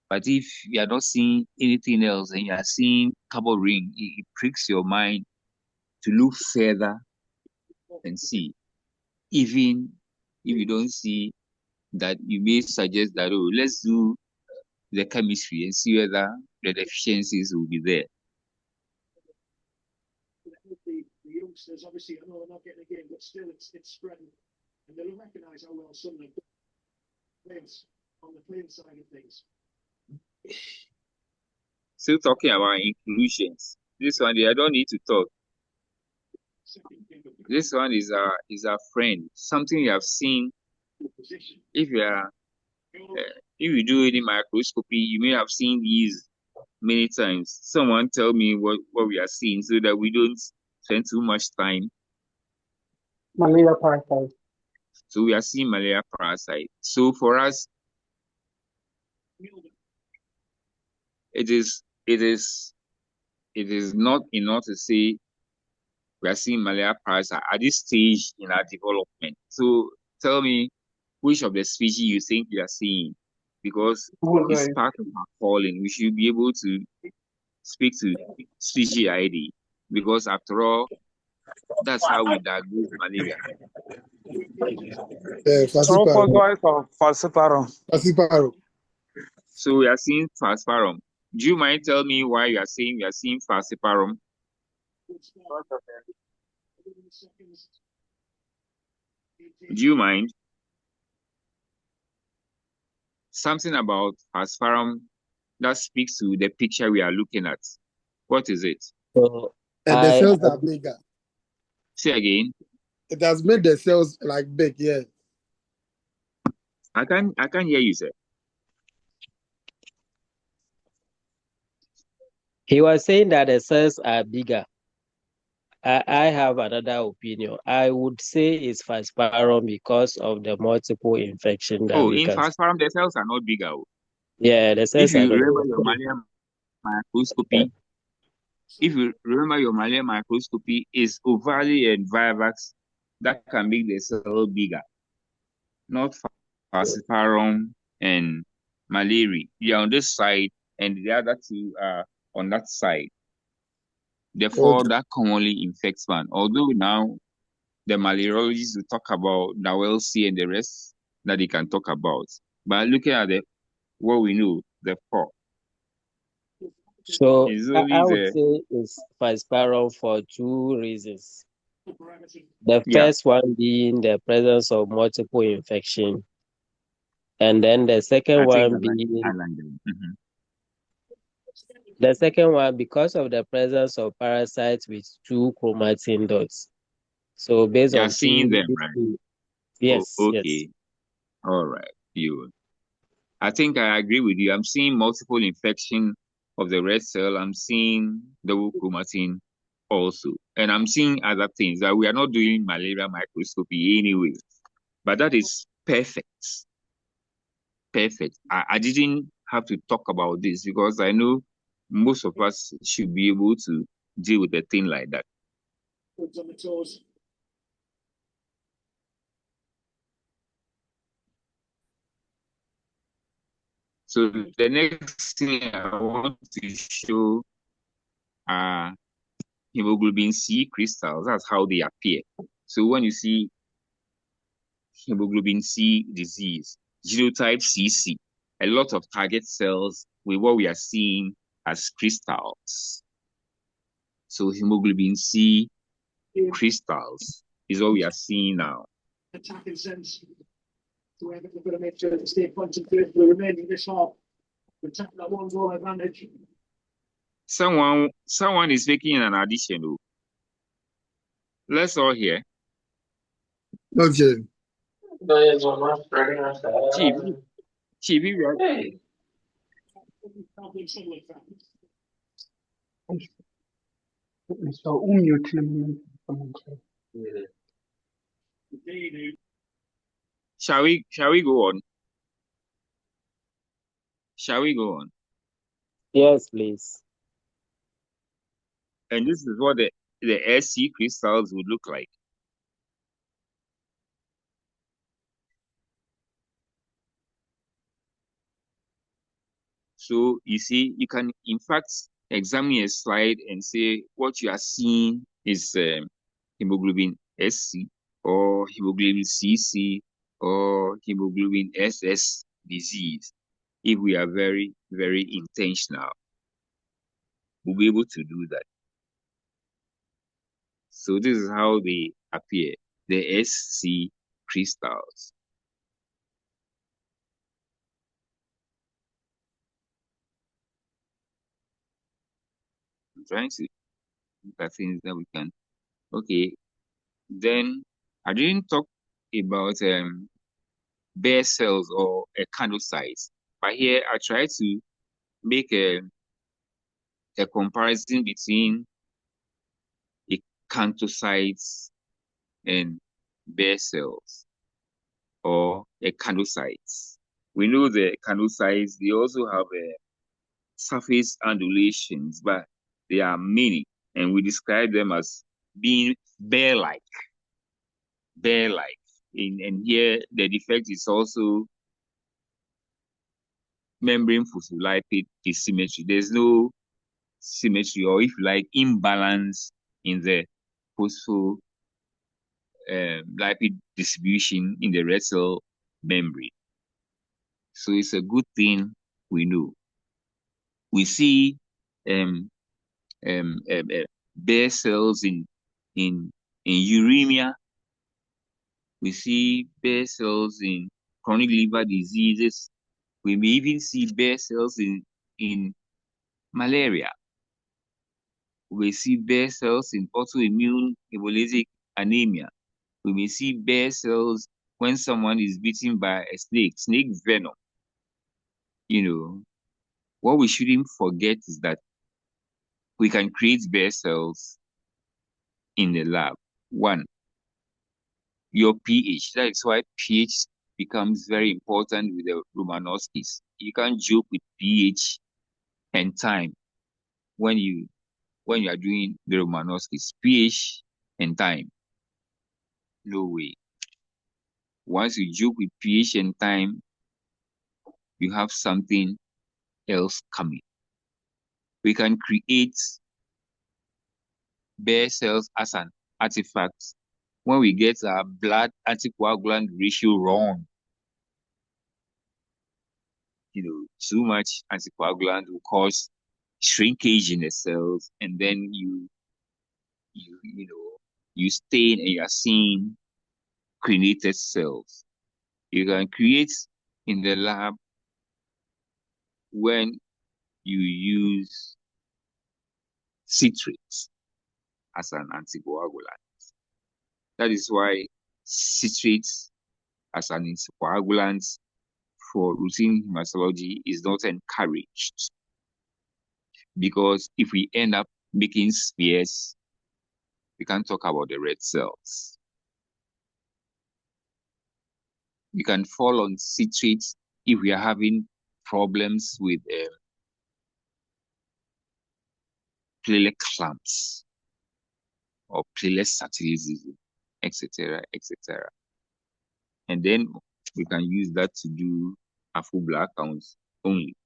But if you are not seeing anything else and you are seeing Cabot ring, it pricks your mind to look further and see. Even if you don't see that, you may suggest that, oh, let's do the chemistry and see whether the deficiencies will be there. The youngsters, obviously, I know they're not getting a game, but still it's spreading. And they'll recognise how well Sunderland plays on the playing side of things. Still talking about inclusions. This one, I don't need to talk. This one is our friend. Something you have seen. If you are If you do any microscopy, you may have seen these many times. Someone tell me what we are seeing so that we don't spend too much time. Malaria parasite. So we are seeing malaria parasite. So for us, it is not enough to say we are seeing malaria parasite at this stage in our development. So tell me which of the species you think we are seeing, because it's Right. part of our calling. We should be able to speak to species ID, because after all, that's how we diagnose malaria. Falciparum. Tropozoite or falciparum? Falciparum. So we are seeing falciparum. Do you mind telling me why you are saying we are seeing falciparum? Do you mind? Something about falciparum that speaks to the picture we are looking at. What is it? So And the cells are bigger. Say again. It has made the cells like big, yeah. I can't hear you, sir. he was saying that the cells are bigger. I have another opinion. I would say it's falciparum because of the multiple infection that we In can. falciparum, the cells are not bigger. Yeah, the If cells are you not remember your malaria microscopy, is ovary and vivax that can make the cell bigger, not falciparum and malaria. You are on this side, and the other two are on that side. Therefore, Okay. that commonly infects man. Although now the malariologists will talk about Nawelsi and the rest that they can talk about. But looking at what we know, the four. So It's I only would say it's falciparum for two reasons. The yeah. first one being the presence of multiple infection, and then the second I think one being Mhm. the second one because of the presence of parasites with two chromatin dots. So based You are on seeing them, right? yes, Oh, yes. okay. All right. I think I agree with you. I'm seeing multiple infection of the red cell. I'm seeing double chromatin also. And I'm seeing other things that we are not doing malaria microscopy anyway. But that is perfect. Perfect. I didn't have to talk about this because I know most of us should be able to deal with a thing like that. So the next thing I want to show are hemoglobin C crystals. That's how they appear. So when you see hemoglobin C disease, genotype CC, a lot of target cells with what we are seeing as crystals. So hemoglobin C crystals is what we are seeing now. Attacking sense. So we're going to make sure to stay concentrated for the remaining this half. Attack that one goal advantage. Someone is making an addition. Oh. Let's all hear. Okay. Chief, you are So, mute him. Shall we go on? Shall we go on? Yes, please. And this is what the SC crystals would look like. So you see, you can in fact examine a slide and say what you are seeing is hemoglobin SC or hemoglobin CC or hemoglobin SS disease. If we are very, very intentional, we'll be able to do that. So this is how they appear, the SC crystals. I'm trying to look at things that we can. Okay, then I didn't talk about bare cells or a candlesites. But here I try to make a comparison between acanthocytes and bare cells or echinocytes. We know the echinocytes, they also have surface undulations, but they are many, and we describe them as being bear-like. Bear-like. And here, the defect is also membrane phospholipid asymmetry. There's no symmetry, or if you like, imbalance in the phospholipid distribution in the red cell membrane. So it's a good thing we know. We see bare cells in uremia. We see bare cells in chronic liver diseases. We may even see bare cells in malaria. We see bare cells in autoimmune hemolytic anemia. We may see bare cells when someone is bitten by a snake venom. What we shouldn't forget is that we can create bare cells in the lab. One, your pH. That is why pH becomes very important with the Romanowskis. You can't joke with pH and time when you are doing the Romanowskis. pH and time. No way. Once you joke with pH and time, you have something else coming. We can create bare cells as an artifact when we get our blood anticoagulant ratio wrong. Too much anticoagulant will cause shrinkage in the cells, and then you stain and you are seeing created cells. You can create in the lab when you use citrates as an anticoagulant. That is why citrates as an anticoagulant for routine hematology is not encouraged. Because if we end up making smears, we can't talk about the red cells. We can fall on citrates if we are having problems with platelet clamps or platelet saturation, etc., etc. And then we can use that to do a full blood counts only.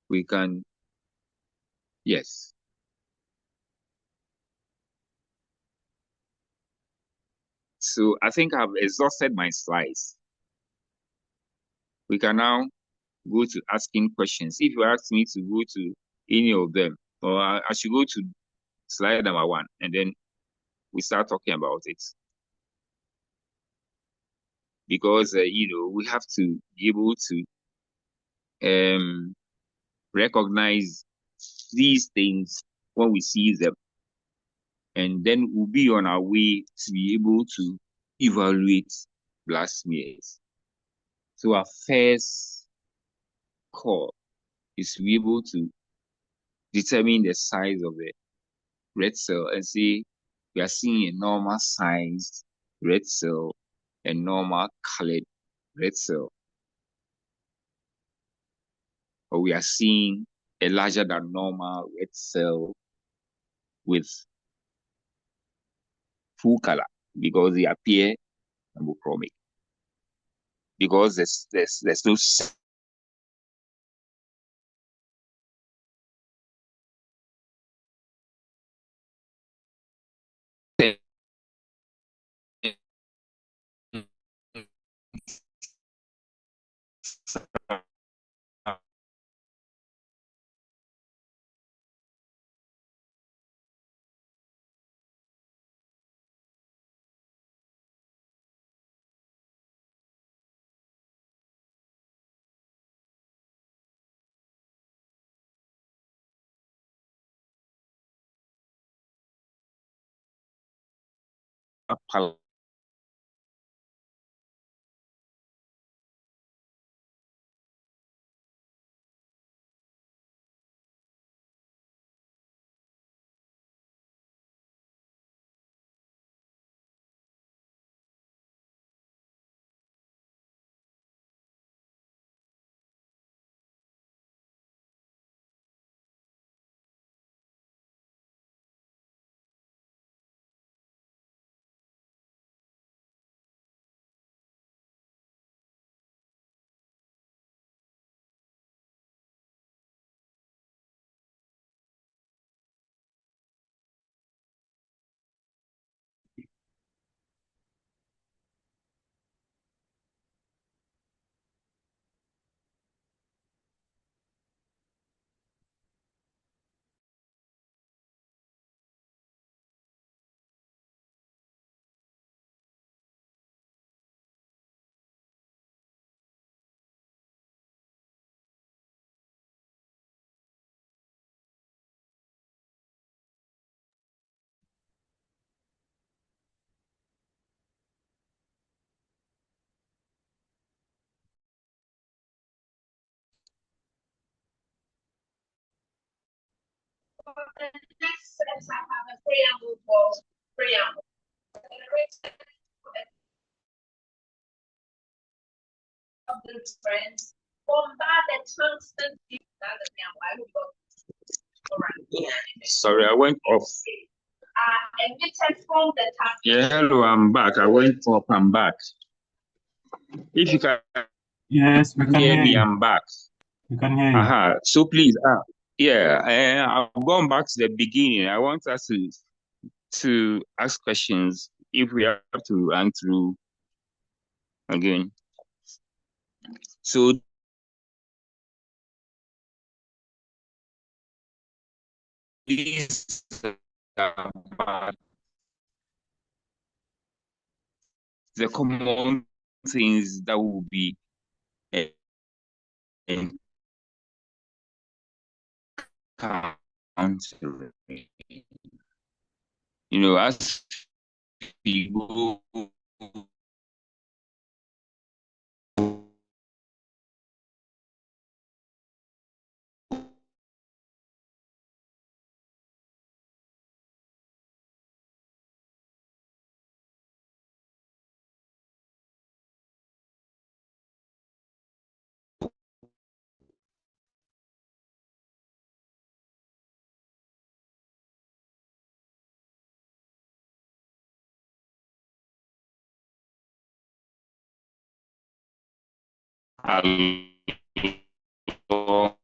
We can, yes. So I think I've exhausted my slides. We can now go to asking questions. If you ask me to go to any of them, or I should go to slide number 1, and then we start talking about it. Because, we have to be able to recognize these things when we see them. And then we'll be on our way to be able to evaluate blood smears. So our first call is to be able to determine the size of the red cell and say we are seeing a normal sized red cell and normal colored red cell. Or we are seeing a larger than normal red cell with full color because they appear amochromic. Because there's no The next steps I have a preamble was preamble. Of the trends, combat the constant Sorry, I went off. emitted from the target. Yeah, hello, I'm back. I went off, I'm back. If you can Yes, we can hear hear me, you. I'm back. We can hear you. So please, I've gone back to the beginning. I want us to ask questions if we have to run through again. So these are the common things that will be encountering. As we go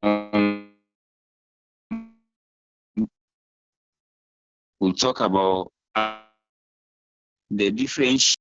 along, we'll talk about the different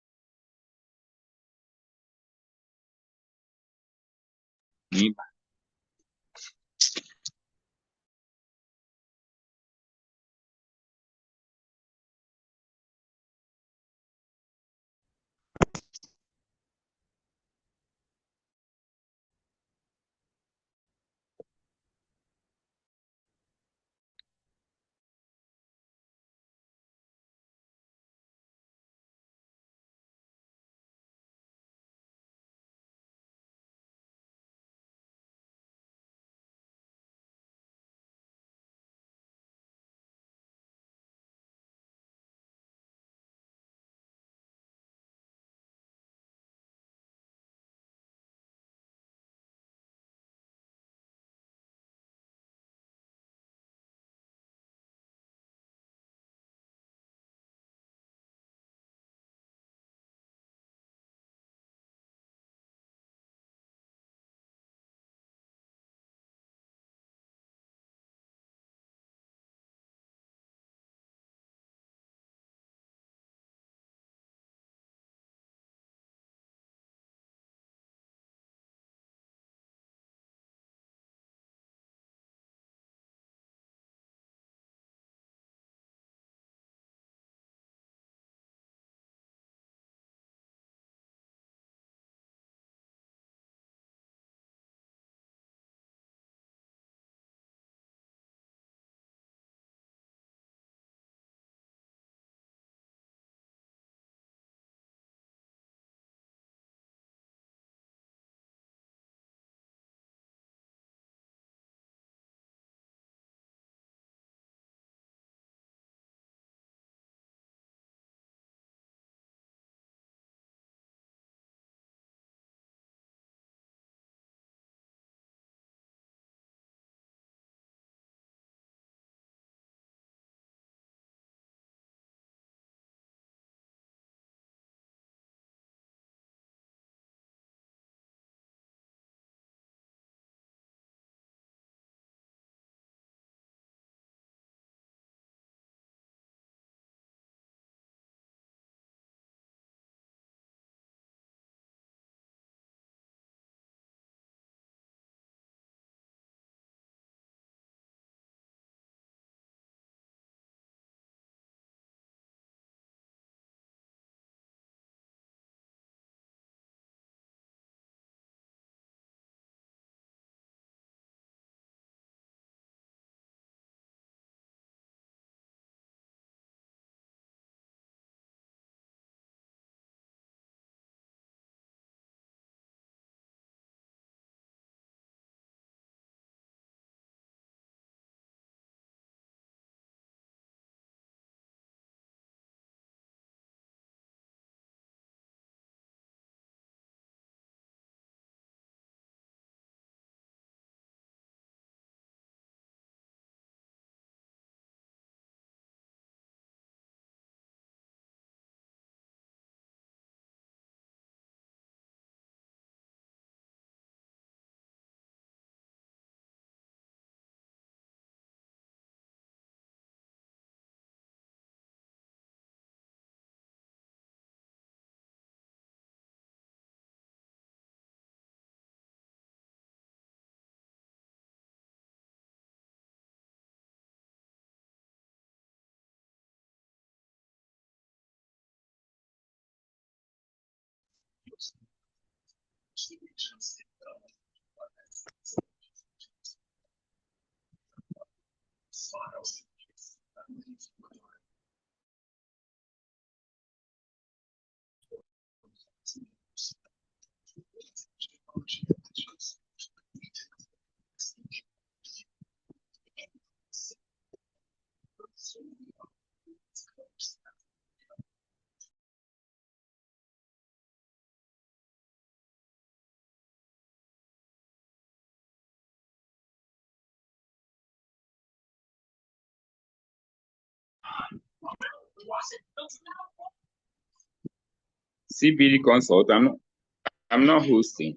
CPD consult, I'm not hosting.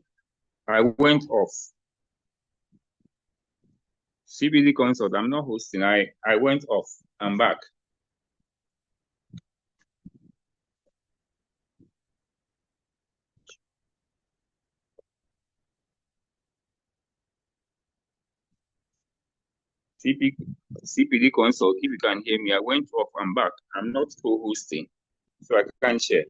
I went off. CPD consult, I'm not hosting. I went off. I'm back. CPD consult, if you can hear me, I went off. I'm back. I'm not co-hosting, so I can't share.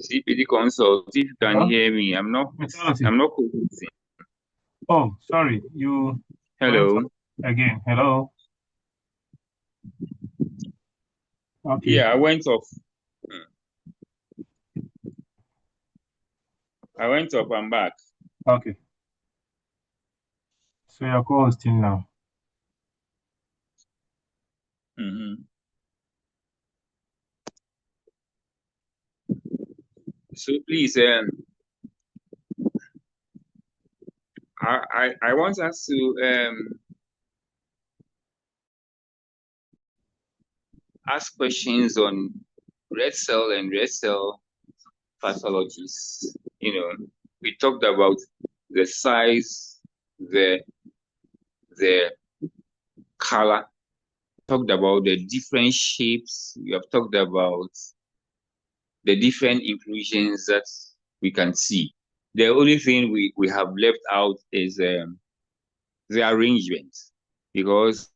CPD consult, if you can hear me, I'm not co-hosting. Oh, sorry. You. Hello. Again. Hello. Okay. Yeah, I went off. I'm back. Okay. So you're co-hosting now. So please, I want us to ask questions on red cell and red cell pathologies. We talked about the size, the color, talked about the different shapes. We have talked about the different inclusions that we can see. The only thing we have left out is the arrangement, because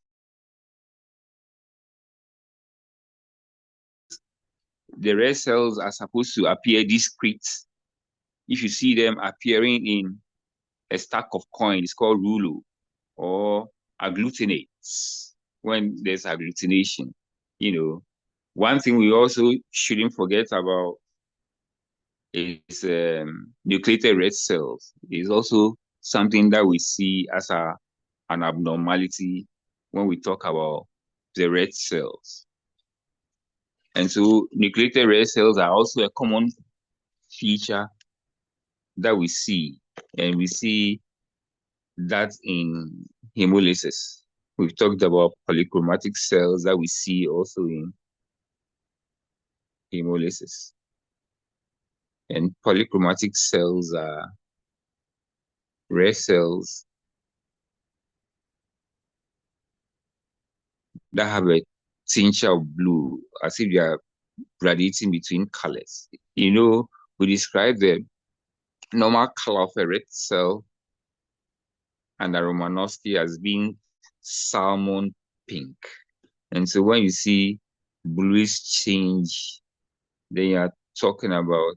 the red cells are supposed to appear discrete. If you see them appearing in a stack of coins, it's called rouleau, or agglutinates when there's agglutination. One thing we also shouldn't forget about is nucleated red cells. It's also something that we see as an abnormality when we talk about the red cells. And so nucleated red cells are also a common feature that we see, and we see that in hemolysis. We've talked about polychromatic cells that we see also in hemolysis. And polychromatic cells are red cells that have a tinge of blue, as if they are radiating between colors. We describe the normal color of a red cell under Romanowsky as being salmon pink. And so when you see bluish tinge, then you are talking about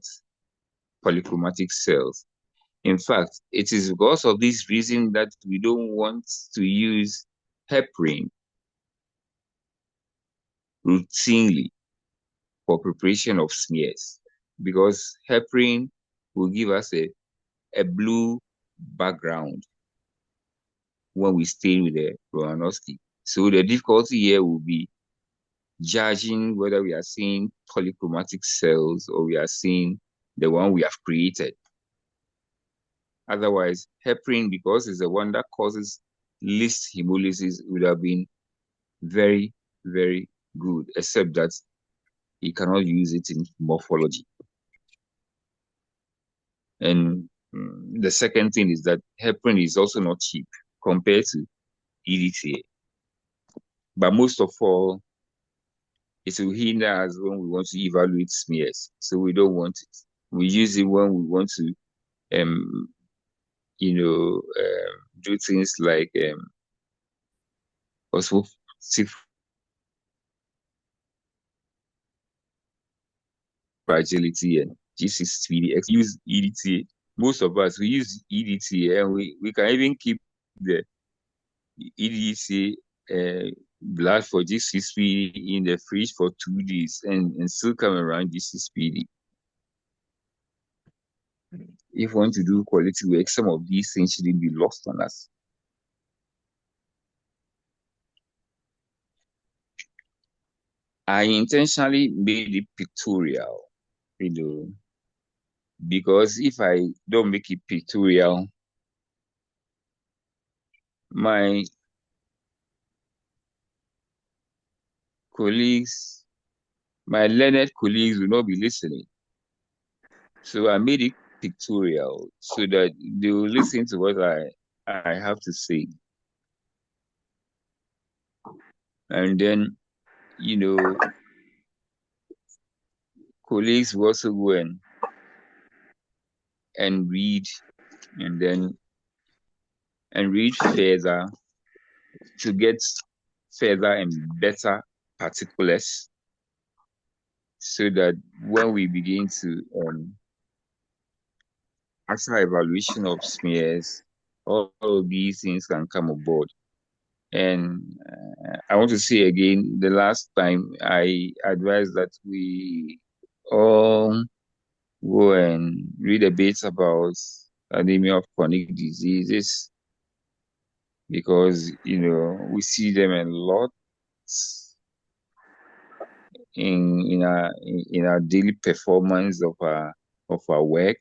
polychromatic cells. In fact, it is because of this reason that we don't want to use heparin routinely for preparation of smears, because heparin will give us a blue background when we stain with the Romanowsky. So the difficulty here will be judging whether we are seeing polychromatic cells or we are seeing the one we have created. Otherwise, heparin, because it's the one that causes least hemolysis, would have been very, very good, except that you cannot use it in morphology. And the second thing is that heparin is also not cheap compared to EDTA. But most of all, it will hinder us when we want to evaluate smears. So we don't want it. We use it when we want to, do things like phosphocytic fragility and G6PD. Use EDTA. Most of us, we use EDTA, and we can even keep the EDTA blood for G6PD in the fridge for 2 days and still come around G6PD. If we want to do quality work, some of these things shouldn't be lost on us. I intentionally made it pictorial, because if I don't make it pictorial, my colleagues, my learned colleagues will not be listening. So I made it pictorial so that they will listen to what I have to say. And then, colleagues will also go and read, and read further to get further and better particulars, so that when we begin to after evaluation of smears, all of these things can come aboard. And I want to say again, the last time I advised that we all go and read a bit about anemia of chronic diseases, because we see them a lot in our daily performance of our work,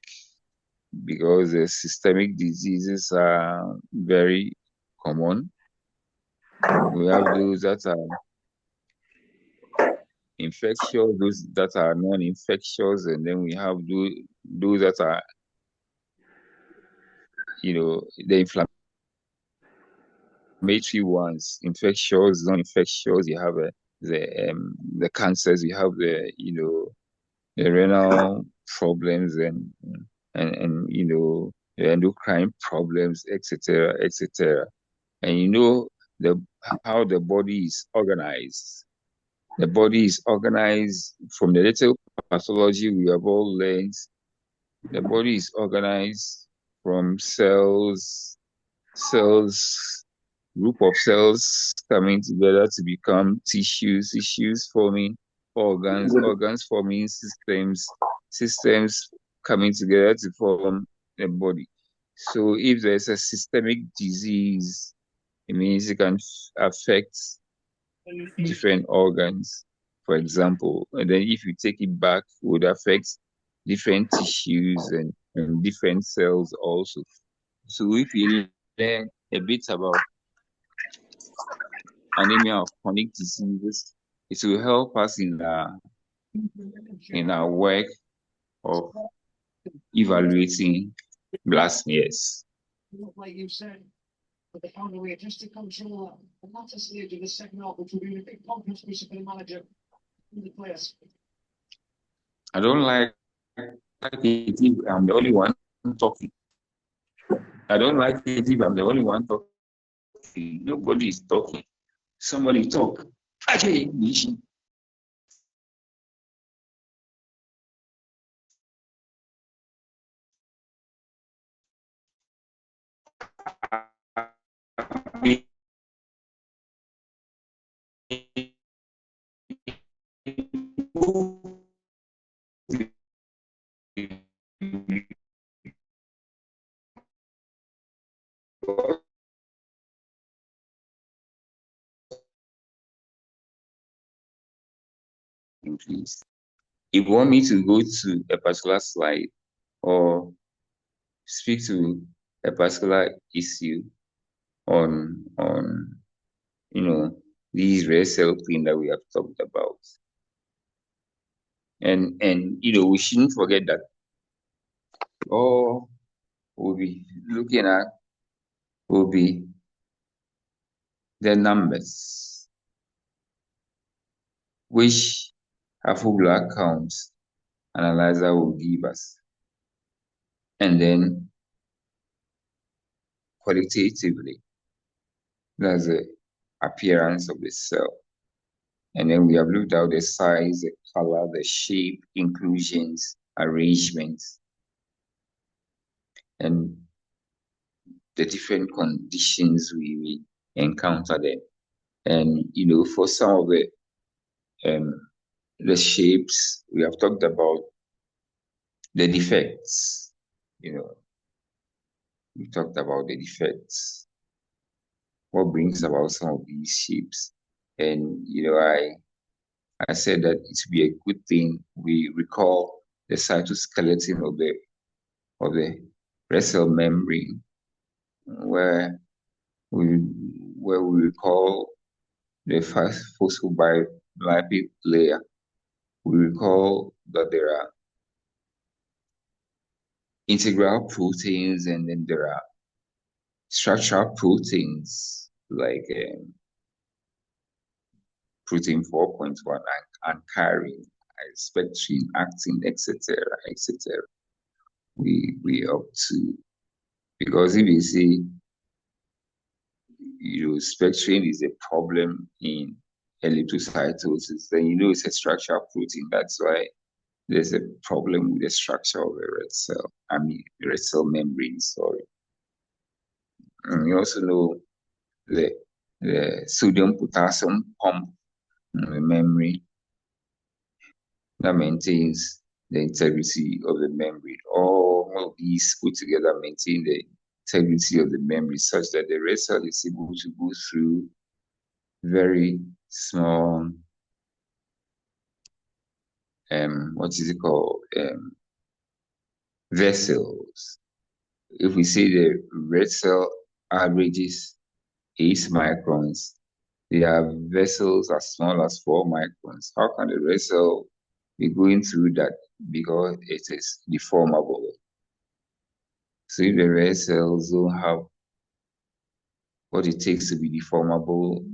because the systemic diseases are very common. We have those that are infectious, those that are non-infectious, and then we have those that are, the inflammatory ones, infectious, non-infectious. You have the cancers, you have the renal problems, and the endocrine problems, etc., etc. And how the body is organized. The body is organized from the little pathology we have all learned. The body is organized from cells, group of cells coming together to become tissues forming organs forming systems coming together to form a body. So if there's a systemic disease, it means it can affect different organs, for example. And then if you take it back, it would affect different tissues and different cells also. So if you learn a bit about anemia of chronic diseases, it will help us in our work of evaluating blood smears. Like you said, but they found a way just to control and not to stage of the second half, which will be a big conference for the manager in the players. I don't like it if I'm the only one talking. I don't like it if I'm the only one talking. Nobody is talking. Somebody talk. Okay. Please. If you want me to go to a particular slide or speak to a particular issue on these red cell clean that we have talked about, and we shouldn't forget that all we'll be looking at will be the numbers, which a full blood count analyzer will give us. And then qualitatively, that's appearance of the cell. And then we have looked at the size, the color, the shape, inclusions, arrangements, and the different conditions we encounter there. And for some of the shapes, we have talked about the defects. We talked about the defects, what brings about some of these shapes. And I said that it would be a good thing we recall the cytoskeleton of the red cell membrane, where we recall the first phospholipid layer. We recall that there are integral proteins, and then there are structural proteins like protein 4.1 and carrying, spectrin, actin, etc., etc. We up to, because if you see, spectrin is a problem in elliptocytosis, then it's a structural protein. That's why there's a problem with the structure of a red cell. Red cell membrane, sorry. And you also know the sodium-potassium pump memory that maintains the integrity of the membrane. All of these put together maintain the integrity of the membrane such that the red cell is able to go through very small, vessels. If we say the red cell averages 8 microns, they have vessels as small as 4 microns. How can the red cell be going through that? Because it is deformable. So if the red cells don't have what it takes to be deformable,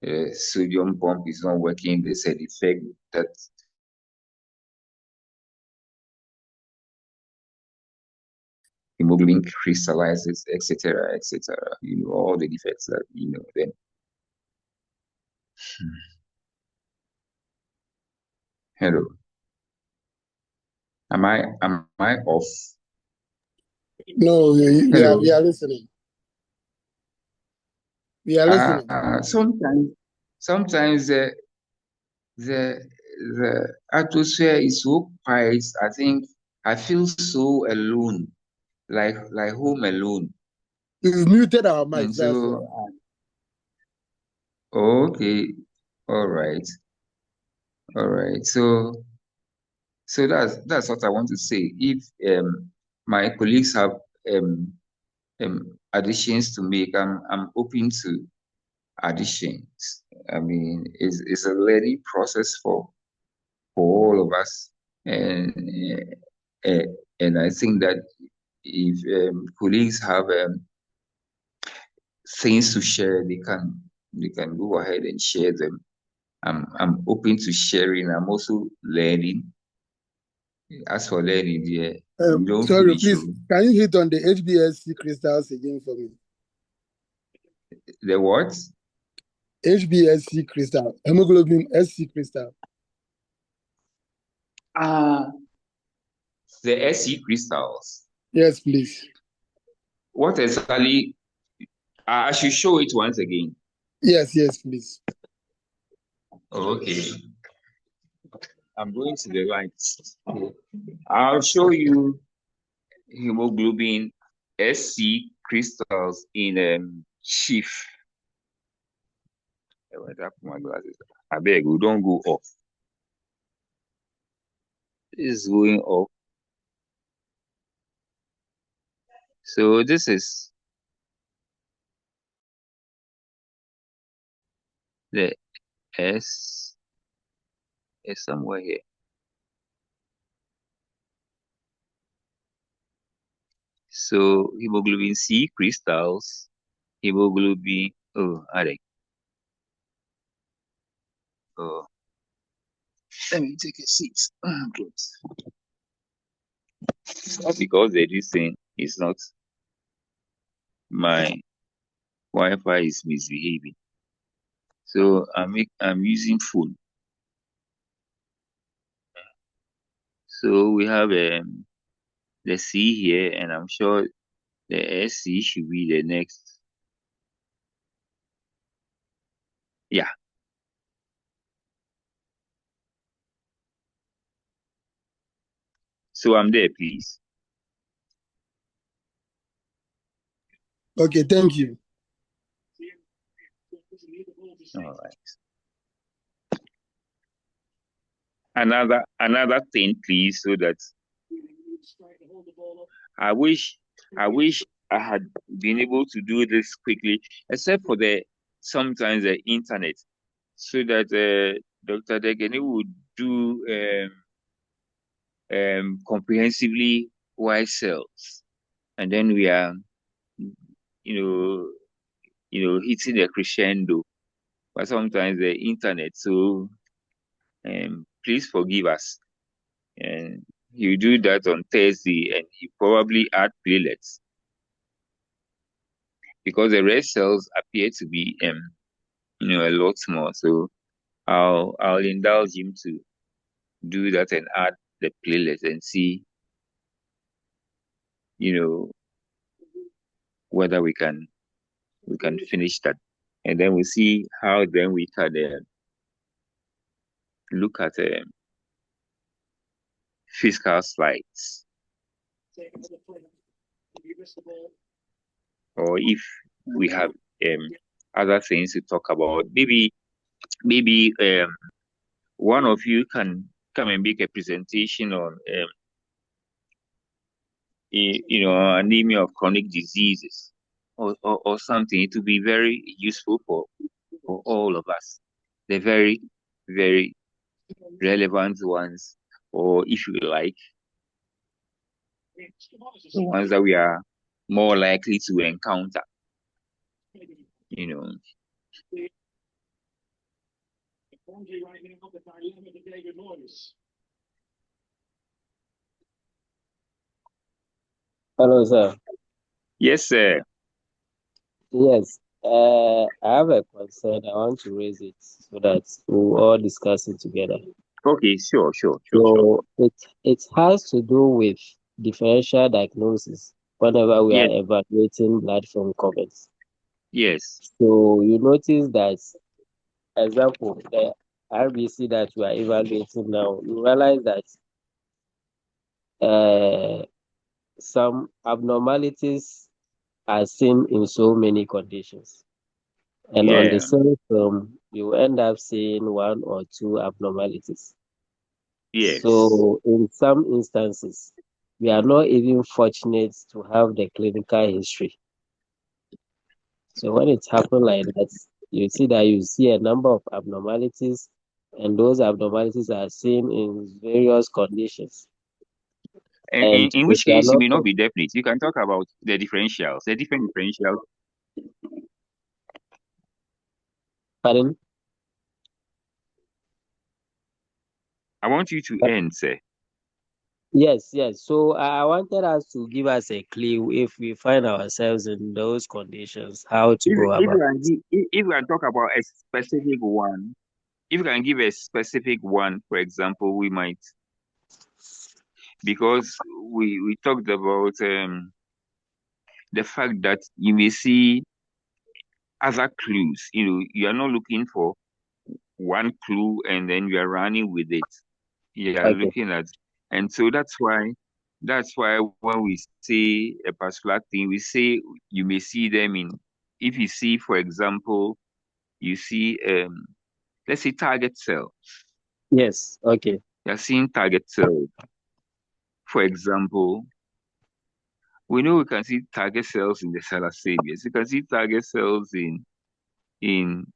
the sodium pump is not working, there's a defect that hemoglobin crystallizes, etc., etc. All the defects that then. Hello. Am I off? No, we are listening. We are listening. Sometimes the atmosphere is so quiet. I think I feel so alone, like home alone. We've muted our mics. So, okay, all right. So that's what I want to say. If my colleagues have additions to make, I'm open to additions. It's a learning process for all of us, and I think that if colleagues have things to share, they can go ahead and share them. I'm open to sharing. I'm also learning. As for learning, sorry, please, can you hit on the HbSC crystals again for me? The what? HbSC crystal, hemoglobin SC crystal. The SC crystals. Yes, please. What exactly? I should show it once again. Yes, please. Okay. I'm going to the right. I'll show you hemoglobin SC crystals in sheaf. I went up my glasses. I beg, we don't go off. This is going off. So this is the S is somewhere here. So hemoglobin C crystals, hemoglobin, let me take a seat. That's because this thing is not, my Wi-Fi is misbehaving. So I'm using phone. So we have the C here, and I'm sure the SC should be the next. Yeah. So I'm there, please. Okay, thank you. All right. Another thing, please, so that I wish I had been able to do this quickly, except for sometimes the internet, so that Dr. Degeni would do comprehensively white cells, and then we are, hitting the crescendo. But sometimes the internet, so please forgive us. And you do that on Thursday, and you probably add platelets because the red cells appear to be a lot more. So I'll indulge him to do that and add the platelets and see, whether we can finish that, and then we'll see how then we can look at fiscal slides, or if we have other things to talk about. Maybe one of you can come and make a presentation on anemia of chronic diseases or something. It will be very useful for all of us. The very, very relevant ones, or if you like, the ones that we are more likely to encounter. Hello, sir. Yes, sir. Yes, I have a concern. I want to raise it so that we'll all discuss it together. Okay, sure. So it has to do with differential diagnosis whenever we Yes. are evaluating blood from comments. Yes. So you notice that, example, the RBC that we are evaluating now, you realize that some abnormalities are seen in so many conditions. And on the same film, you end up seeing one or two abnormalities. Yes. So in some instances, we are not even fortunate to have the clinical history. So when it happens like that, you see a number of abnormalities, and those abnormalities are seen in various conditions. And in which case, you may not be definite. You can talk about the differentials, the different differentials. Pardon? I want you to end, sir. Yes. So I wanted us to give us a clue if we find ourselves in those conditions, how to go about it. If we can talk about a specific one, if you can give a specific one, for example, we might, because we talked about the fact that you may see other clues. You are not looking for one clue and then you are running with it. You are looking at, and so that's why when we say a particular thing, we say you may see them in. If you see, for example, you see let's say target cell. Yes. Okay. You're seeing target cell. For example, we know we can see target cells in the thalassemia. You can see target cells in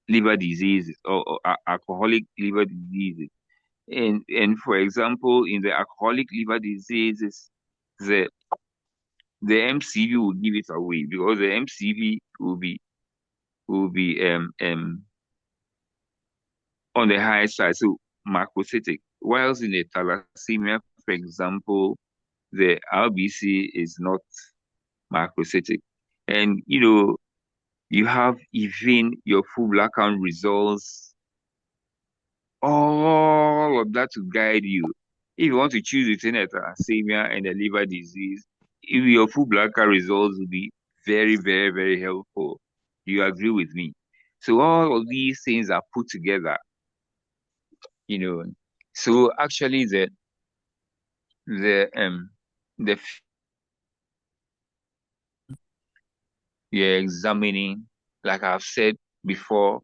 liver diseases or alcoholic liver diseases. And for example, in the alcoholic liver diseases, the MCV will give it away because the MCV will be on the high side, so macrocytic. Whilst in the thalassemia, for example, the RBC is not macrocytic. And You have even your full black count results, all of that to guide you. If you want to choose between a thalassemia and a liver disease, if your full black count results will be very, very, very helpful. You agree with me? So all of these things are put together, you know. So actually the you're examining, like I've said before,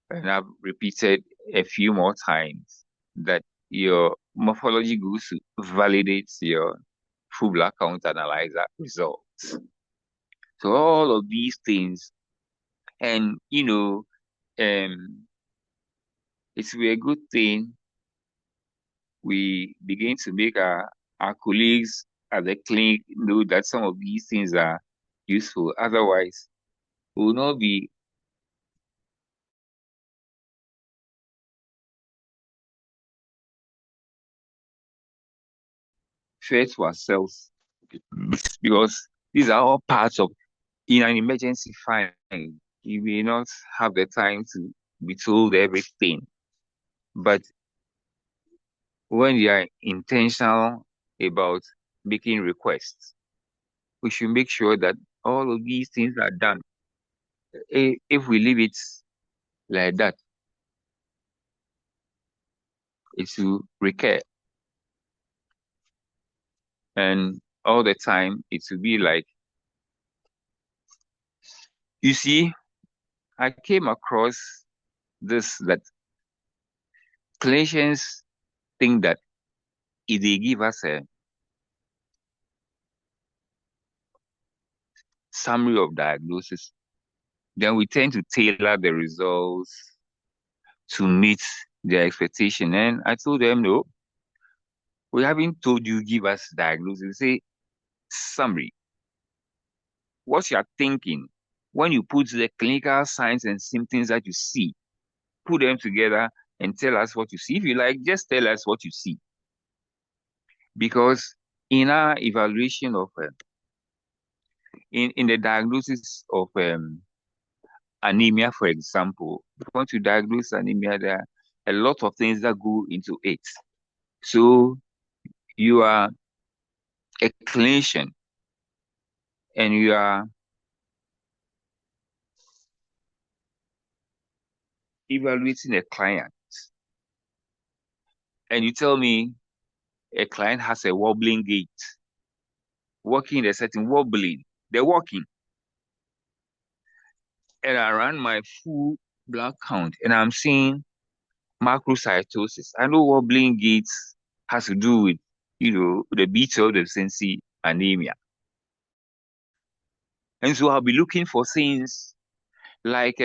and I've repeated a few more times, that your morphology goes to validates your full black count analyzer results. So all of these things, and it's a good thing we begin to make our colleagues at the clinic know that some of these things are useful. Otherwise, we will not be fair to ourselves, because these are all parts of in an emergency fine. You may not have the time to be told everything, but when you are intentional about making requests, we should make sure that all of these things are done. If we leave it like that, it will recur, and all the time it will be like, you see, I came across this, that clinicians think that if they give us a summary of diagnosis, then we tend to tailor the results to meet their expectation. And I told them, no, we haven't told you give us diagnosis. Say summary. What you're thinking when you put the clinical signs and symptoms that you see, put them together and tell us what you see. If you like, just tell us what you see. Because in our evaluation of in the diagnosis of anemia, for example, if you want to diagnose anemia, there are a lot of things that go into it. So you are a clinician and you are evaluating a client, and you tell me a client has a wobbling gait, walking in a certain wobbling, they're walking, and I ran my full blood count and I'm seeing macrocytosis. I know wobbling gaits has to do with, the B12 deficiency anemia. And so I'll be looking for things like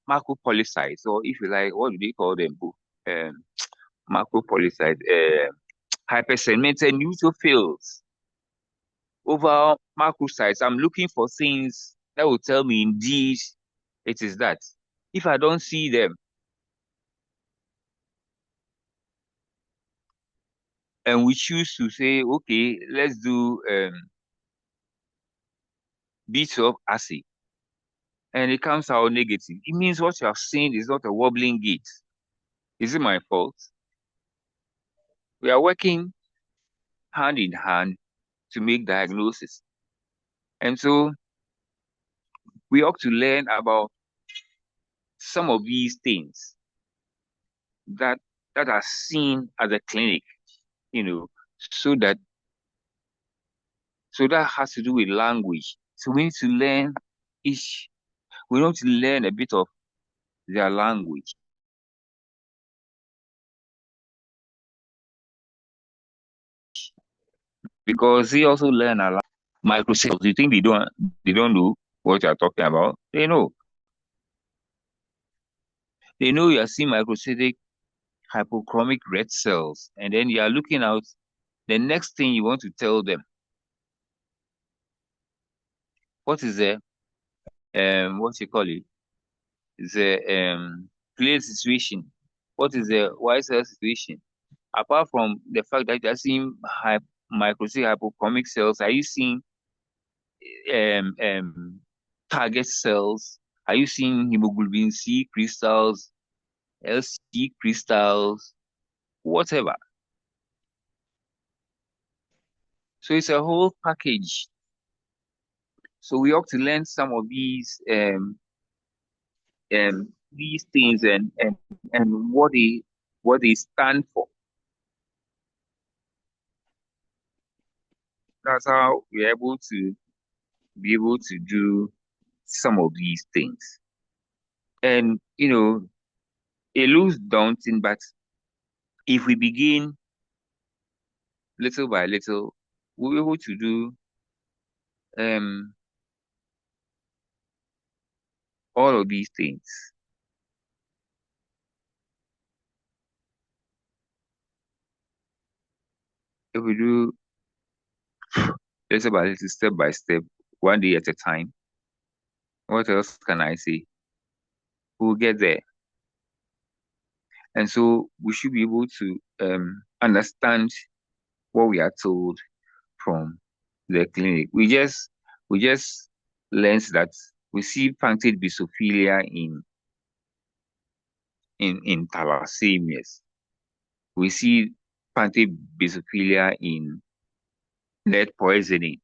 macropolycytes, or if you like, what do they call them? Macropolycytes, hypersegmented neutrophils over macrocytes. I'm looking for things that will tell me indeed it is that. If I don't see them, and we choose to say, okay, let's do B12 assay, and it comes out negative, it means what you have seen is not a wobbling gait. Is it my fault? We are working hand in hand to make diagnosis. And so we ought to learn about some of these things that are seen at the clinic, so that has to do with language. So we need to learn we need to learn a bit of their language. Because they also learn a lot. Microcells, do you think they don't know what you're talking about? They know. They know you are seeing microcytic hypochromic red cells, and then you are looking out. The next thing you want to tell them, what is the what you call it? The plate situation. What is the white cell situation? Apart from the fact that you are seeing microcytic hypochromic cells, are you seeing target cells Are you seeing hemoglobin C crystals, LC crystals, whatever? So it's a whole package. So we ought to learn some of these things and what they stand for. That's how we're able to be able to do some of these things. And it looks daunting, but if we begin little by little, we'll be able to do um all of these things. If we do little by little, step by step, one day at a time, what else can I say? We'll get there. And so we should be able to understand what we are told from the clinic. We just learned that we see punctate basophilia in thalassemias. We see punctate basophilia in lead poisoning.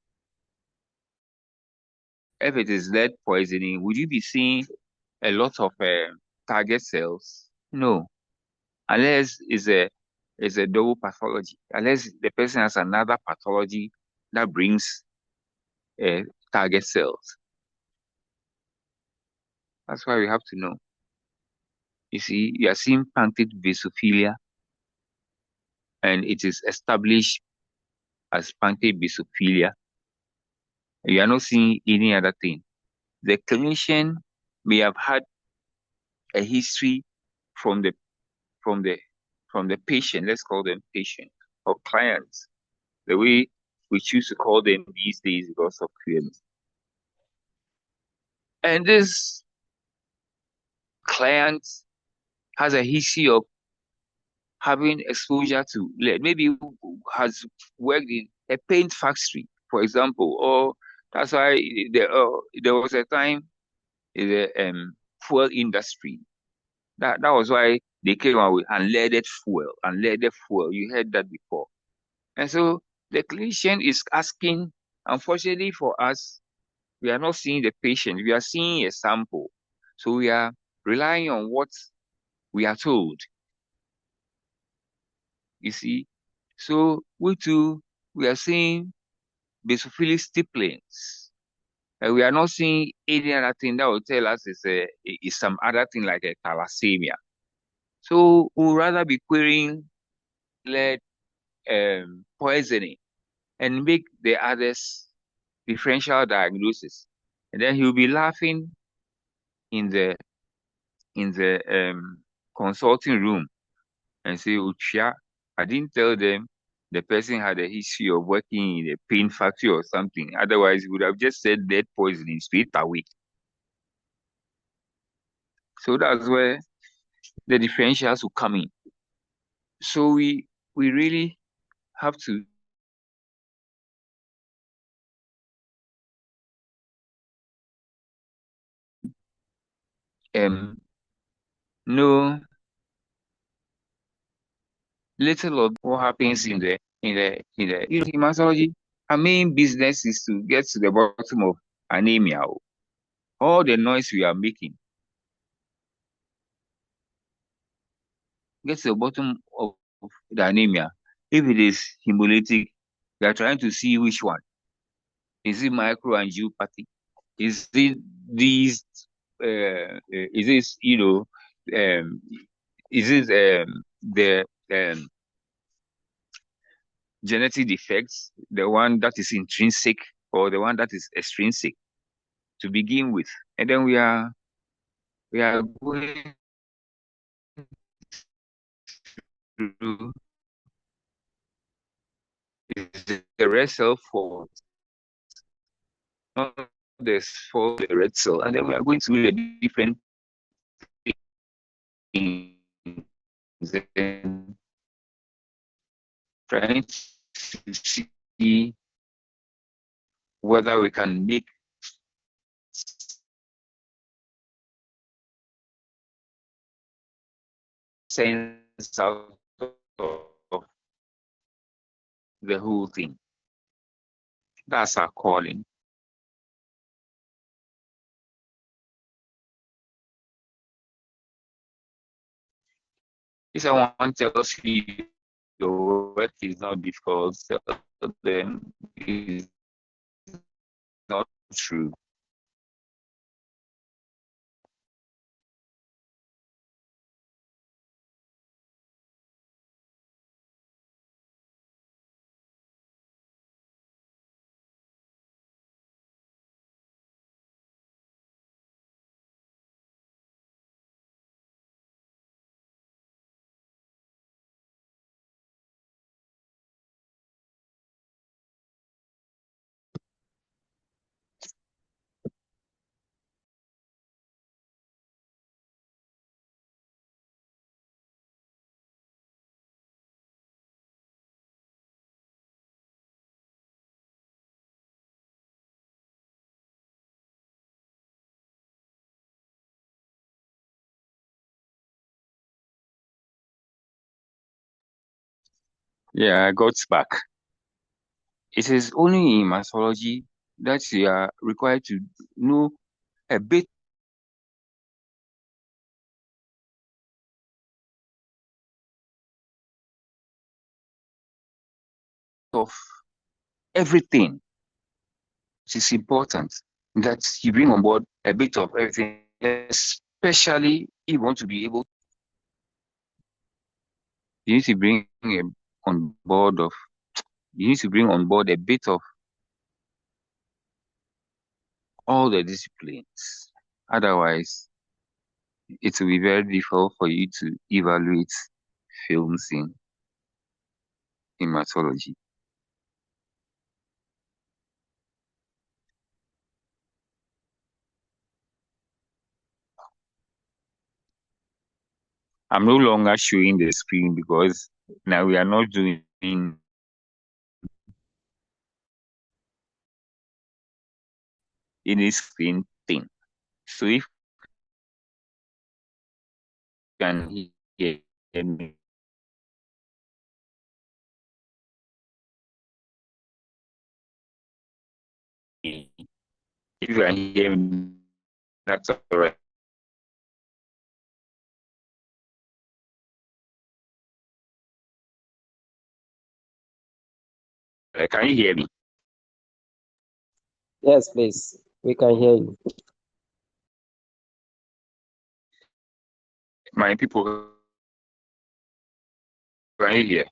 If it is lead poisoning, would you be seeing a lot of target cells? No, unless it's a double pathology. Unless the person has another pathology that brings target cells. That's why we have to know. You see, you are seeing punctate basophilia, and it is established as punctate basophilia. You are not seeing any other thing. The clinician may have had a history from the from the from the patient. Let's call them patient or clients. The way we choose to call them these days because of clearness. And this client has a history of having exposure to lead. Maybe has worked in a paint factory, for example, or that's why there was a time in the fuel industry. That was why they came out with unleaded fuel. You heard that before. And so the clinician is asking, unfortunately for us, we are not seeing the patient, we are seeing a sample. So we are relying on what we are told. You see? So we are seeing basophilic stipplings. And we are not seeing any other thing that will tell us is some other thing like a thalassemia. So we'll rather be querying lead poisoning and make the others differential diagnosis. And then he'll be laughing in the consulting room and say, Uchia, I didn't tell them the person had a history of working in a paint factory or something. Otherwise, he would have just said lead poisoning straight away. So that's where the differentials will come in. So we really have to know little of what happens in the hematology. Our main business is to get to the bottom of anemia. All the noise we are making, get to the bottom of the anemia. If it is hemolytic, we are trying to see which one. Is it microangiopathy? Is it these? Is this is it the genetic defects, the one that is intrinsic or the one that is extrinsic to begin with? And then we are going through the red cell fault, not the fault the red cell, and then we are going through the different things and trying to see whether we can make sense out of the whole thing. That's our calling. If someone tells you your work is not difficult, then it's not true. Yeah, I got back. It is only in mythology that you are required to know a bit of everything. It is important that you bring on board a bit of everything, especially if you want to be able. You need to bring on board of. You need to bring on board a bit of all the disciplines. Otherwise, it will be very difficult for you to evaluate films in mythology. I'm no longer showing the screen because now we are not doing any screen thing. So if you can hear me, if you can hear me, that's all right. Can you hear me? Yes, please. We can hear you. My people, can you hear?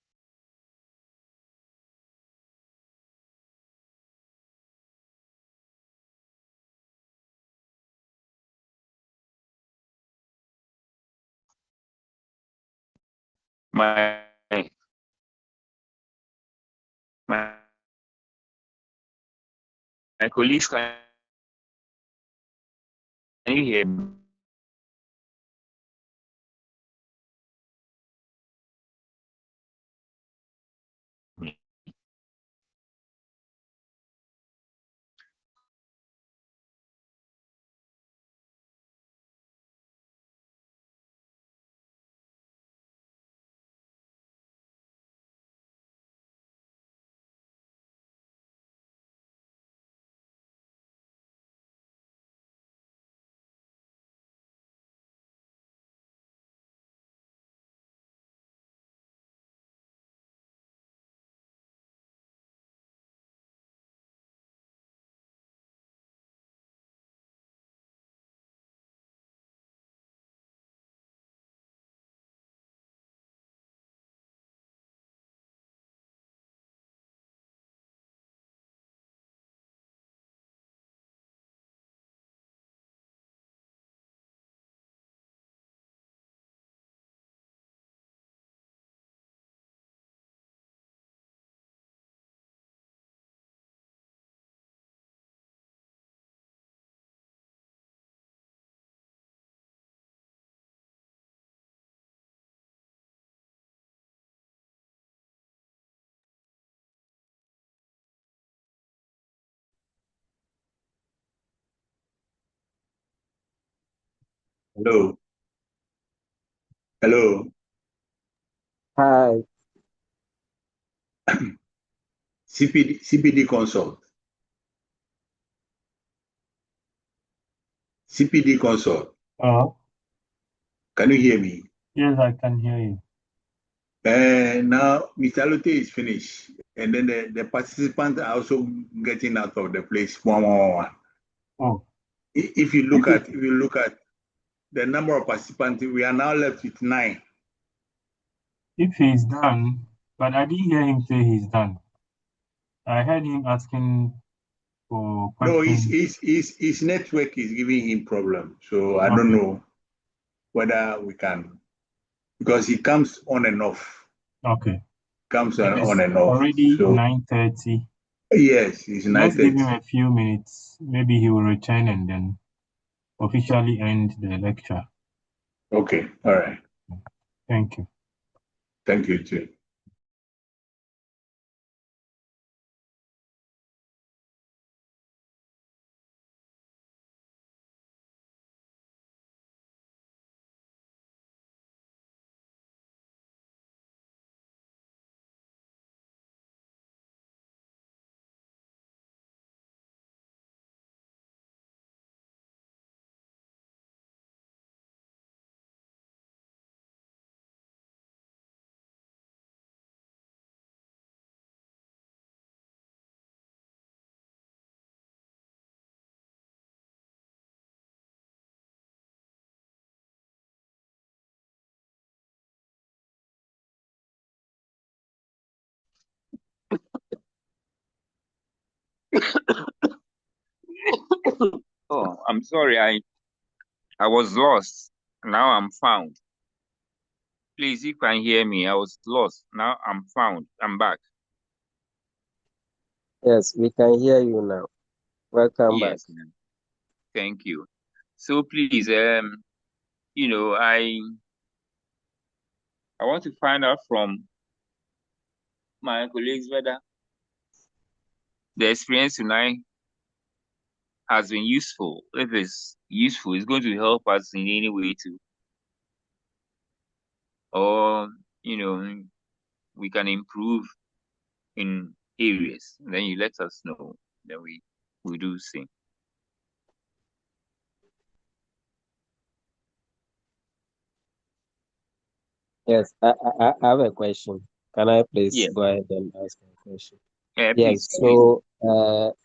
My my my colleagues, can you hear me? Hello. Hello. Hi. CPD consult. CPD consult. Can you hear me? Yes, I can hear you. Now, Mr. Lote is finished, and then the participants are also getting out of the place one on one. Oh, If you look at the number of participants, we are now left with 9. if he's done, but I didn't hear him say he's done. I heard him asking for No, questions. his network is giving him problem, so I don't Okay, know whether we can, because he comes on and off, okay. comes It on is and off. already So 9:30. yes, it's Let's give him 9:30. a few minutes. Maybe he will return and then officially end the lecture. Okay, all right. Thank you. Thank you too. Oh, I'm sorry. I was lost. Now I'm found. Please, you can hear me. I was lost. Now I'm found. I'm back. Yes, we can hear you now. Welcome back. Yes, ma'am. Thank you. So please, I want to find out from my colleagues whether the experience tonight has been useful. If it's useful, it's going to help us in any way to, or we can improve in areas. And then you let us know. Then we do see. Yes, I have a question. Can I please Yeah. go ahead and ask my question? Please, Yes, please. so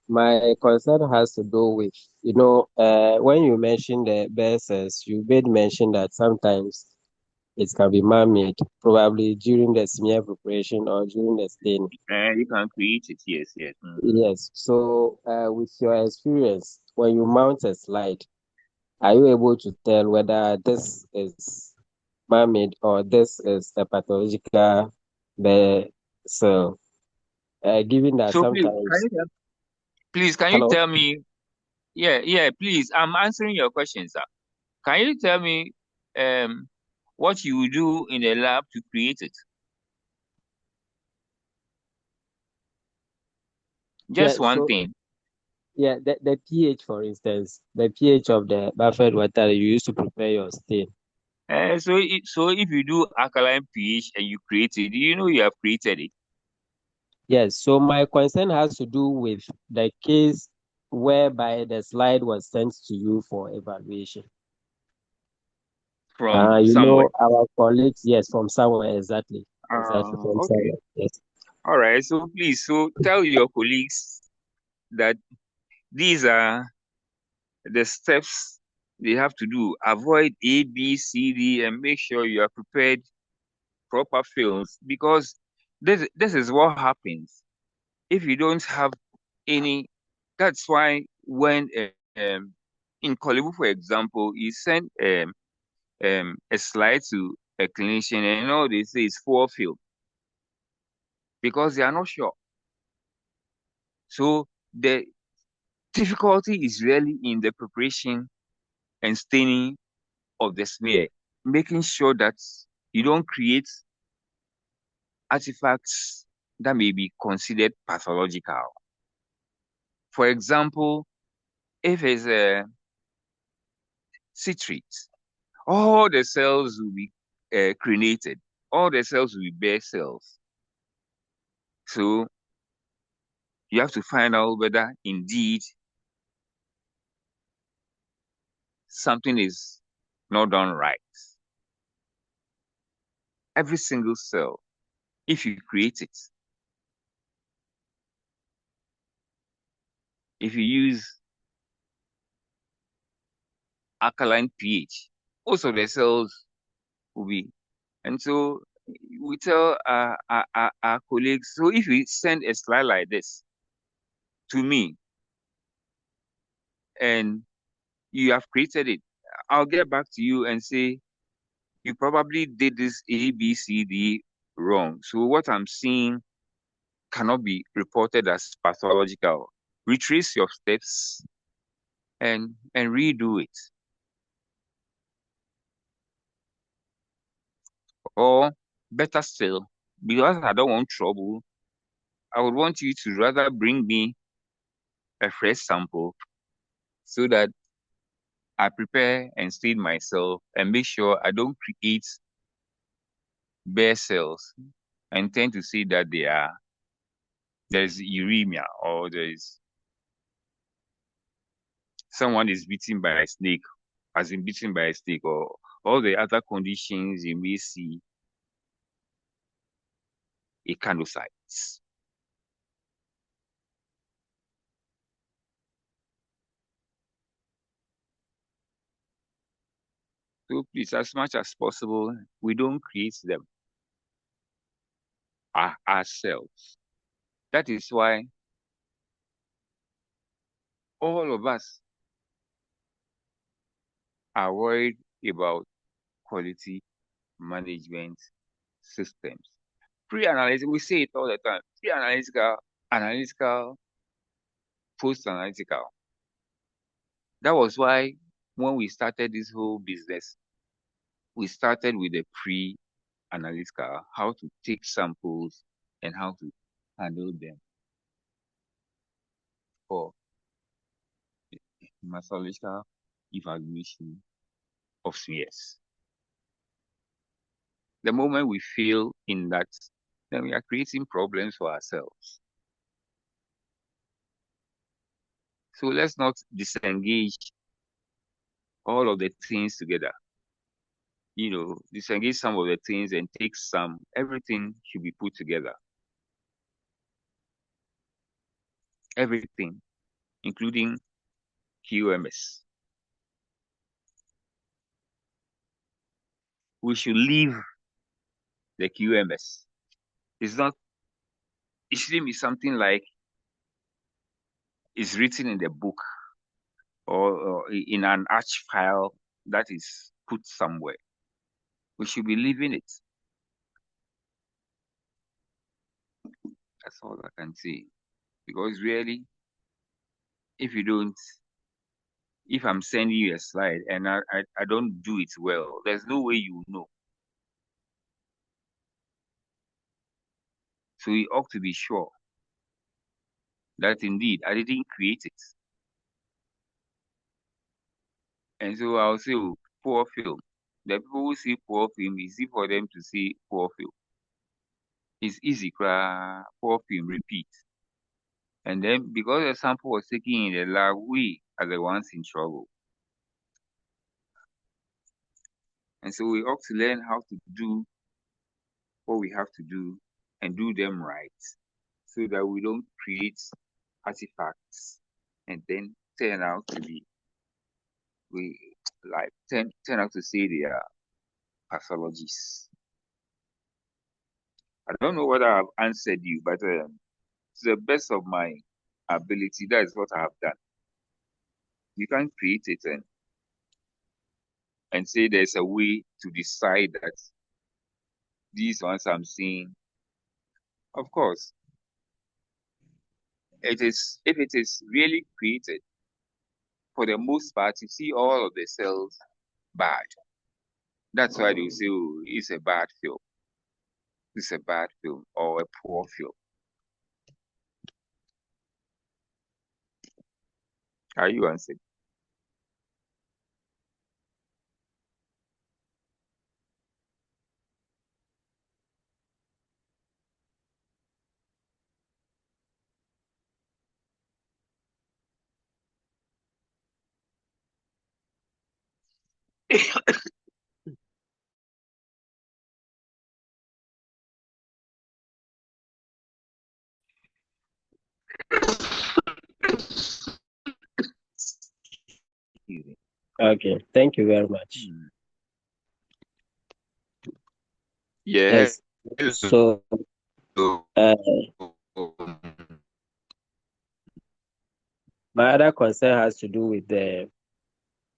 my concern has to do with, when you mentioned the BSS, you made mention that sometimes it can be man-made, probably during the smear preparation or during the staining. You can create it. Yes, yes. Yes, so with your experience, when you mount a slide, are you able to tell whether this is man-made or this is a pathological vessel? Given that So please, sometimes, can you hello? tell me? Yeah, please. I'm answering your questions, sir. Can you tell me what you do in a lab to create it? Yeah, Just one so thing. yeah, the pH, for instance, the pH of the buffered water you use to prepare your stain. So if you do alkaline pH and you create it, do you know you have created it Yes, so my concern has to do with the case whereby the slide was sent to you for evaluation. from somewhere? Our colleagues, yes, from somewhere, exactly from Okay. somewhere, yes. All right. So please, so tell your colleagues that these are the steps they have to do. Avoid A, B, C, D, and make sure you are prepared proper films, because this is what happens if you don't have any. That's why when in Kolebu, for example, you send a slide to a clinician and all they say is 4 film because they are not sure. So the difficulty is really in the preparation and staining of the smear, making sure that you don't create artifacts that may be considered pathological. For example, if it's a citrate, all the cells will be created. all the cells will be bare cells. So you have to find out whether indeed something is not done right. Every single cell, if you create it, if you use alkaline pH, most of the cells will be. And so we tell our colleagues, so if you send a slide like this to me and you have created it, I'll get back to you and say, you probably did this A, B, C, D wrong. So what I'm seeing cannot be reported as pathological. Retrace your steps and redo it. Or better still, because I don't want trouble, I would want you to rather bring me a fresh sample so that I prepare and stain myself and make sure I don't create bare cells and tend to see that there's uremia or someone is bitten by a snake, has been bitten by a snake, or all the other conditions you may see echinocytes. So please, as much as possible, we don't create them ourselves. That is why all of us are worried about quality management systems. Pre-analytical, we say it all the time. Pre-analytical, analytical, post-analytical. That was why when we started this whole business, we started with the pre-analytical, how to take samples and how to handle them for methodological evaluation of smears. The moment we fail in that, then we are creating problems for ourselves. So let's not disengage all of the things together. Disengage some of the things and take some. Everything should be put together. Everything, including QMS. We should leave the QMS. It shouldn't be something like it's written in the book or in an arch file that is put somewhere. We should be leaving it. That's all I can say. Because really, if I'm sending you a slide and I don't do it well, there's no way you know. So you ought to be sure that indeed I didn't create it. And so I'll say, oh, poor film. The people who see poor film, it's easy for them to see poor film. It's easy, poor film, repeat. And then because the sample was taken in the lab, we are the ones in trouble. And so we ought to learn how to do what we have to do and do them right so that we don't create artifacts and then turn out to say they are pathologies. I don't know whether I've answered you, but to the best of my ability, that is what I have done. You can't create it and say there's a way to decide that these ones I'm seeing. Of course, if it is really created, for the most part, you see all of the cells bad. That's why they say, oh, it's a bad film. It's a bad film or a poor film. Are you answering? Okay, thank you very much. Yes. So, my other concern has to do with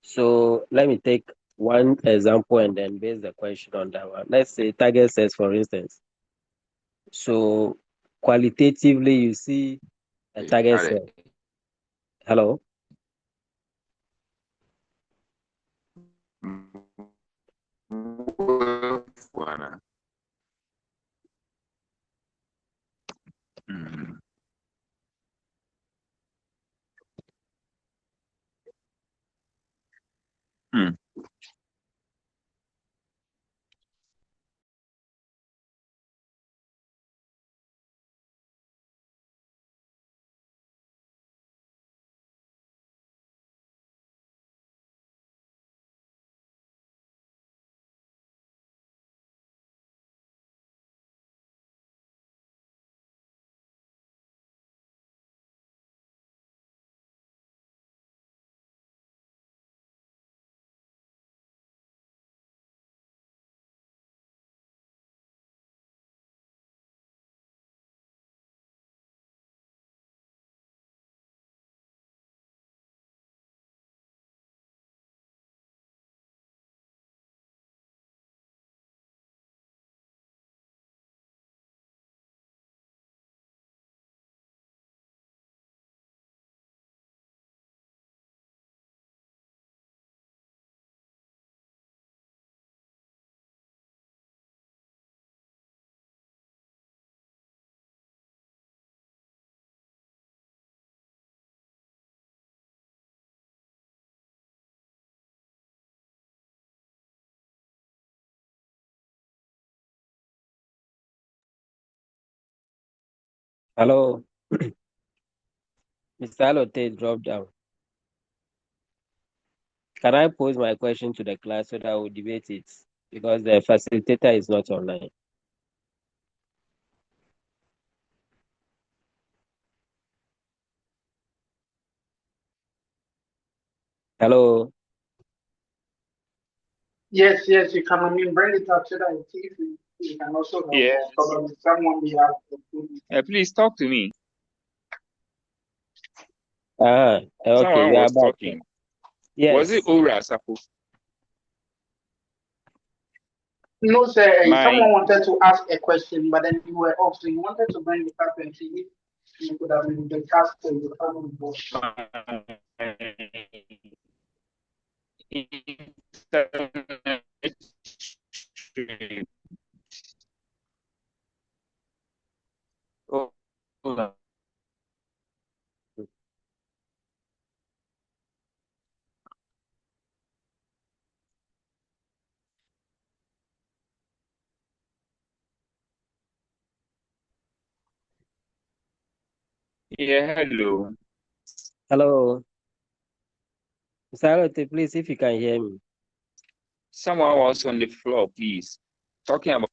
so let me take one example and then base the question on that one. Let's say target sets, for instance. So qualitatively, you see a target set. Hello? Hello? Mr. Alote dropped down. Can I pose my question to the class so that we'll debate it? Because the facilitator is not online. Hello? Yes, you can. I mean, bring it up so that you can also help. Yes. Probably someone will have. Please talk to me. Okay, Someone we are was back. talking. Yes. Was it Ora Sapo? No, sir. Someone wanted to ask a question, but then you were off, so you wanted to bring it up and see if you could have been the task for your family board. Yeah, hello. Hello. Mr. Alote, please, if you can hear me. Someone was on the floor, please. Talking about.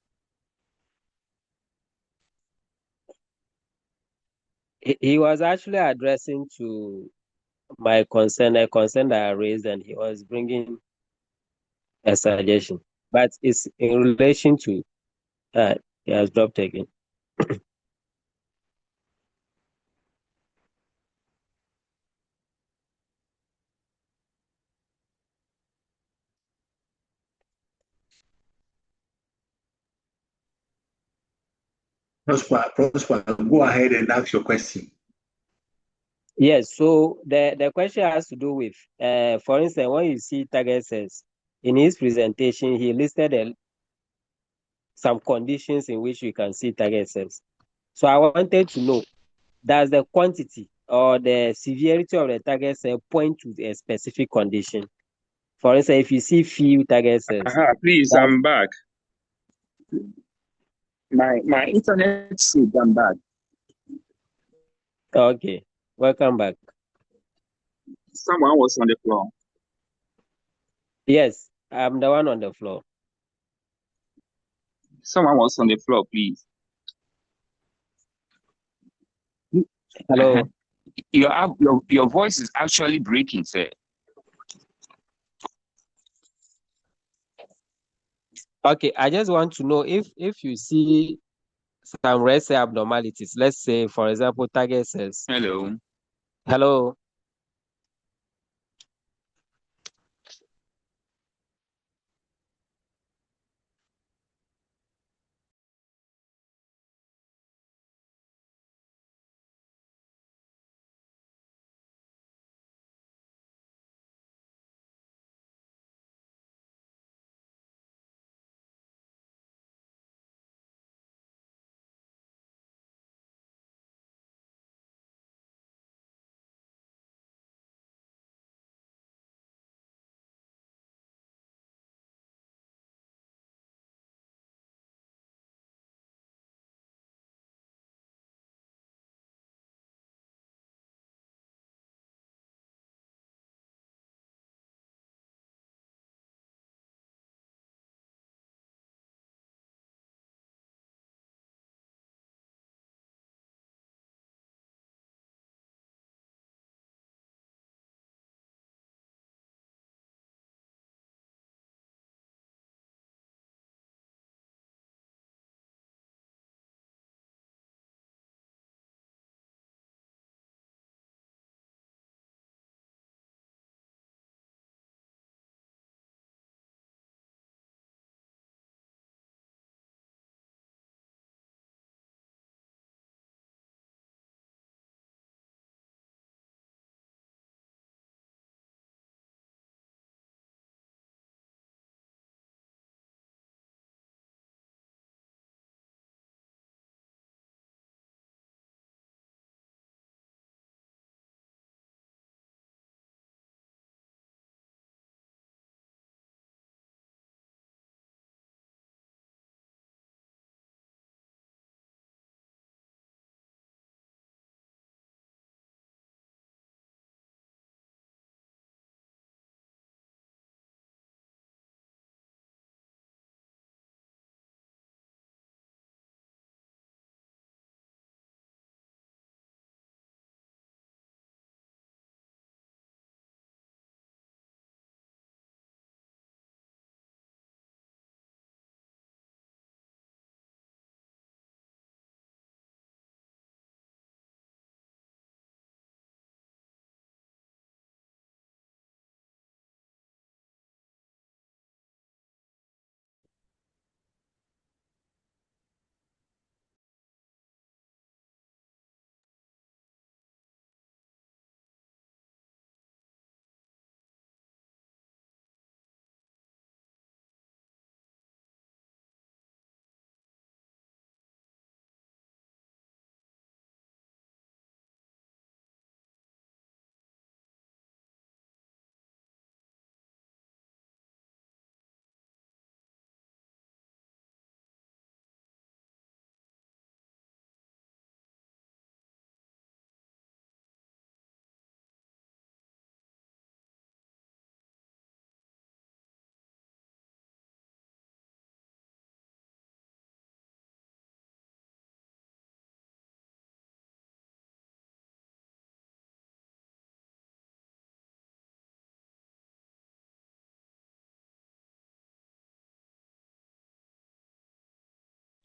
He was actually addressing to my concern, a concern that I raised, and he was bringing a suggestion. But it's in relation to, he has dropped again. Prosper, go ahead and ask your question. Yes, so the question has to do with, for instance, when you see target sets, in his presentation, he listed some conditions in which you can see target sets. So I wanted to know, does the quantity or the severity of the target cell point to a specific condition? For instance, if you see few target cells. Please, I'm back. My internet said I'm back. Okay, welcome back. Someone was on the floor. Yes, I'm the one on the floor. Someone was on the floor, please. Hello. Your voice is actually breaking, sir. Okay, I just want to know if you see some red cell abnormalities. Let's say, for example, target cells. Hello. Hello.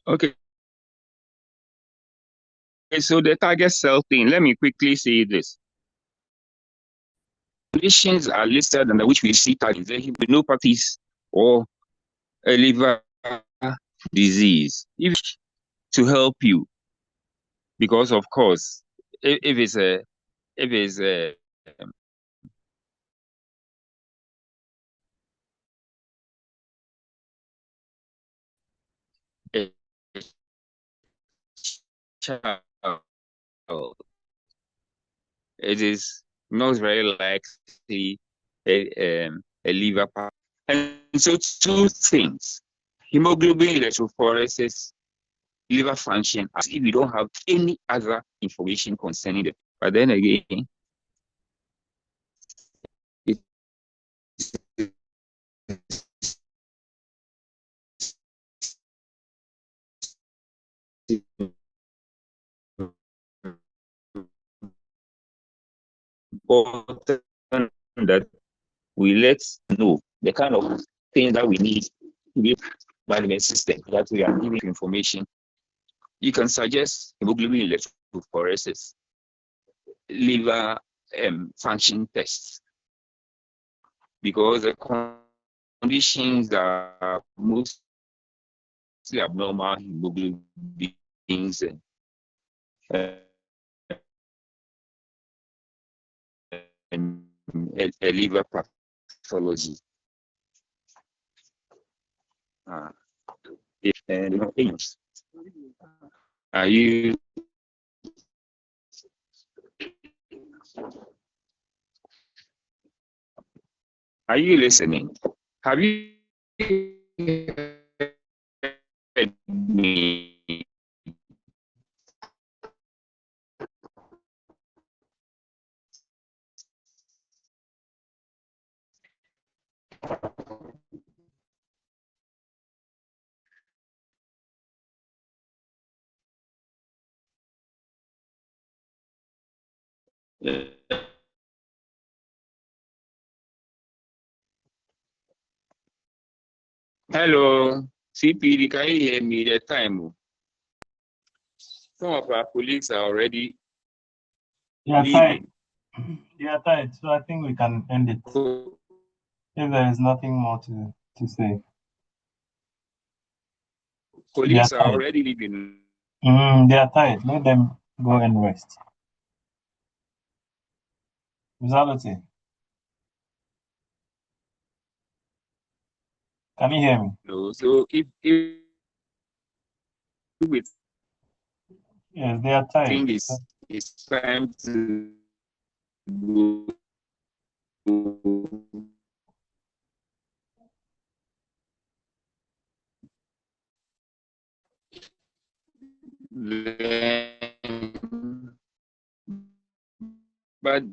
Okay. So the target cell thing, let me quickly say this. Conditions are listed under which we see targets, hepatopathies or a liver disease. If to help you, because of course, if it's a child, it is not very likely a liver. And so two things: hemoglobin electrophoresis, liver function, as if we don't have any other information concerning it. But then again, it important that we let know the kind of things that we need to be management system that we are giving information. You can suggest hemoglobin electrophoresis, liver function tests, because the conditions are mostly abnormal hemoglobins and a liver pathology. And are you listening? Have you heard me? Hello, CPD, can you hear me? The time. Some of our colleagues are already leaving. Yeah, tight. So I think we can end it. If there is nothing more to say. Colleagues are already leaving. They are tired. Let them go and rest. Reality. Can you hear me? No, so if it's Yes, they are tired. I think it's time to go. But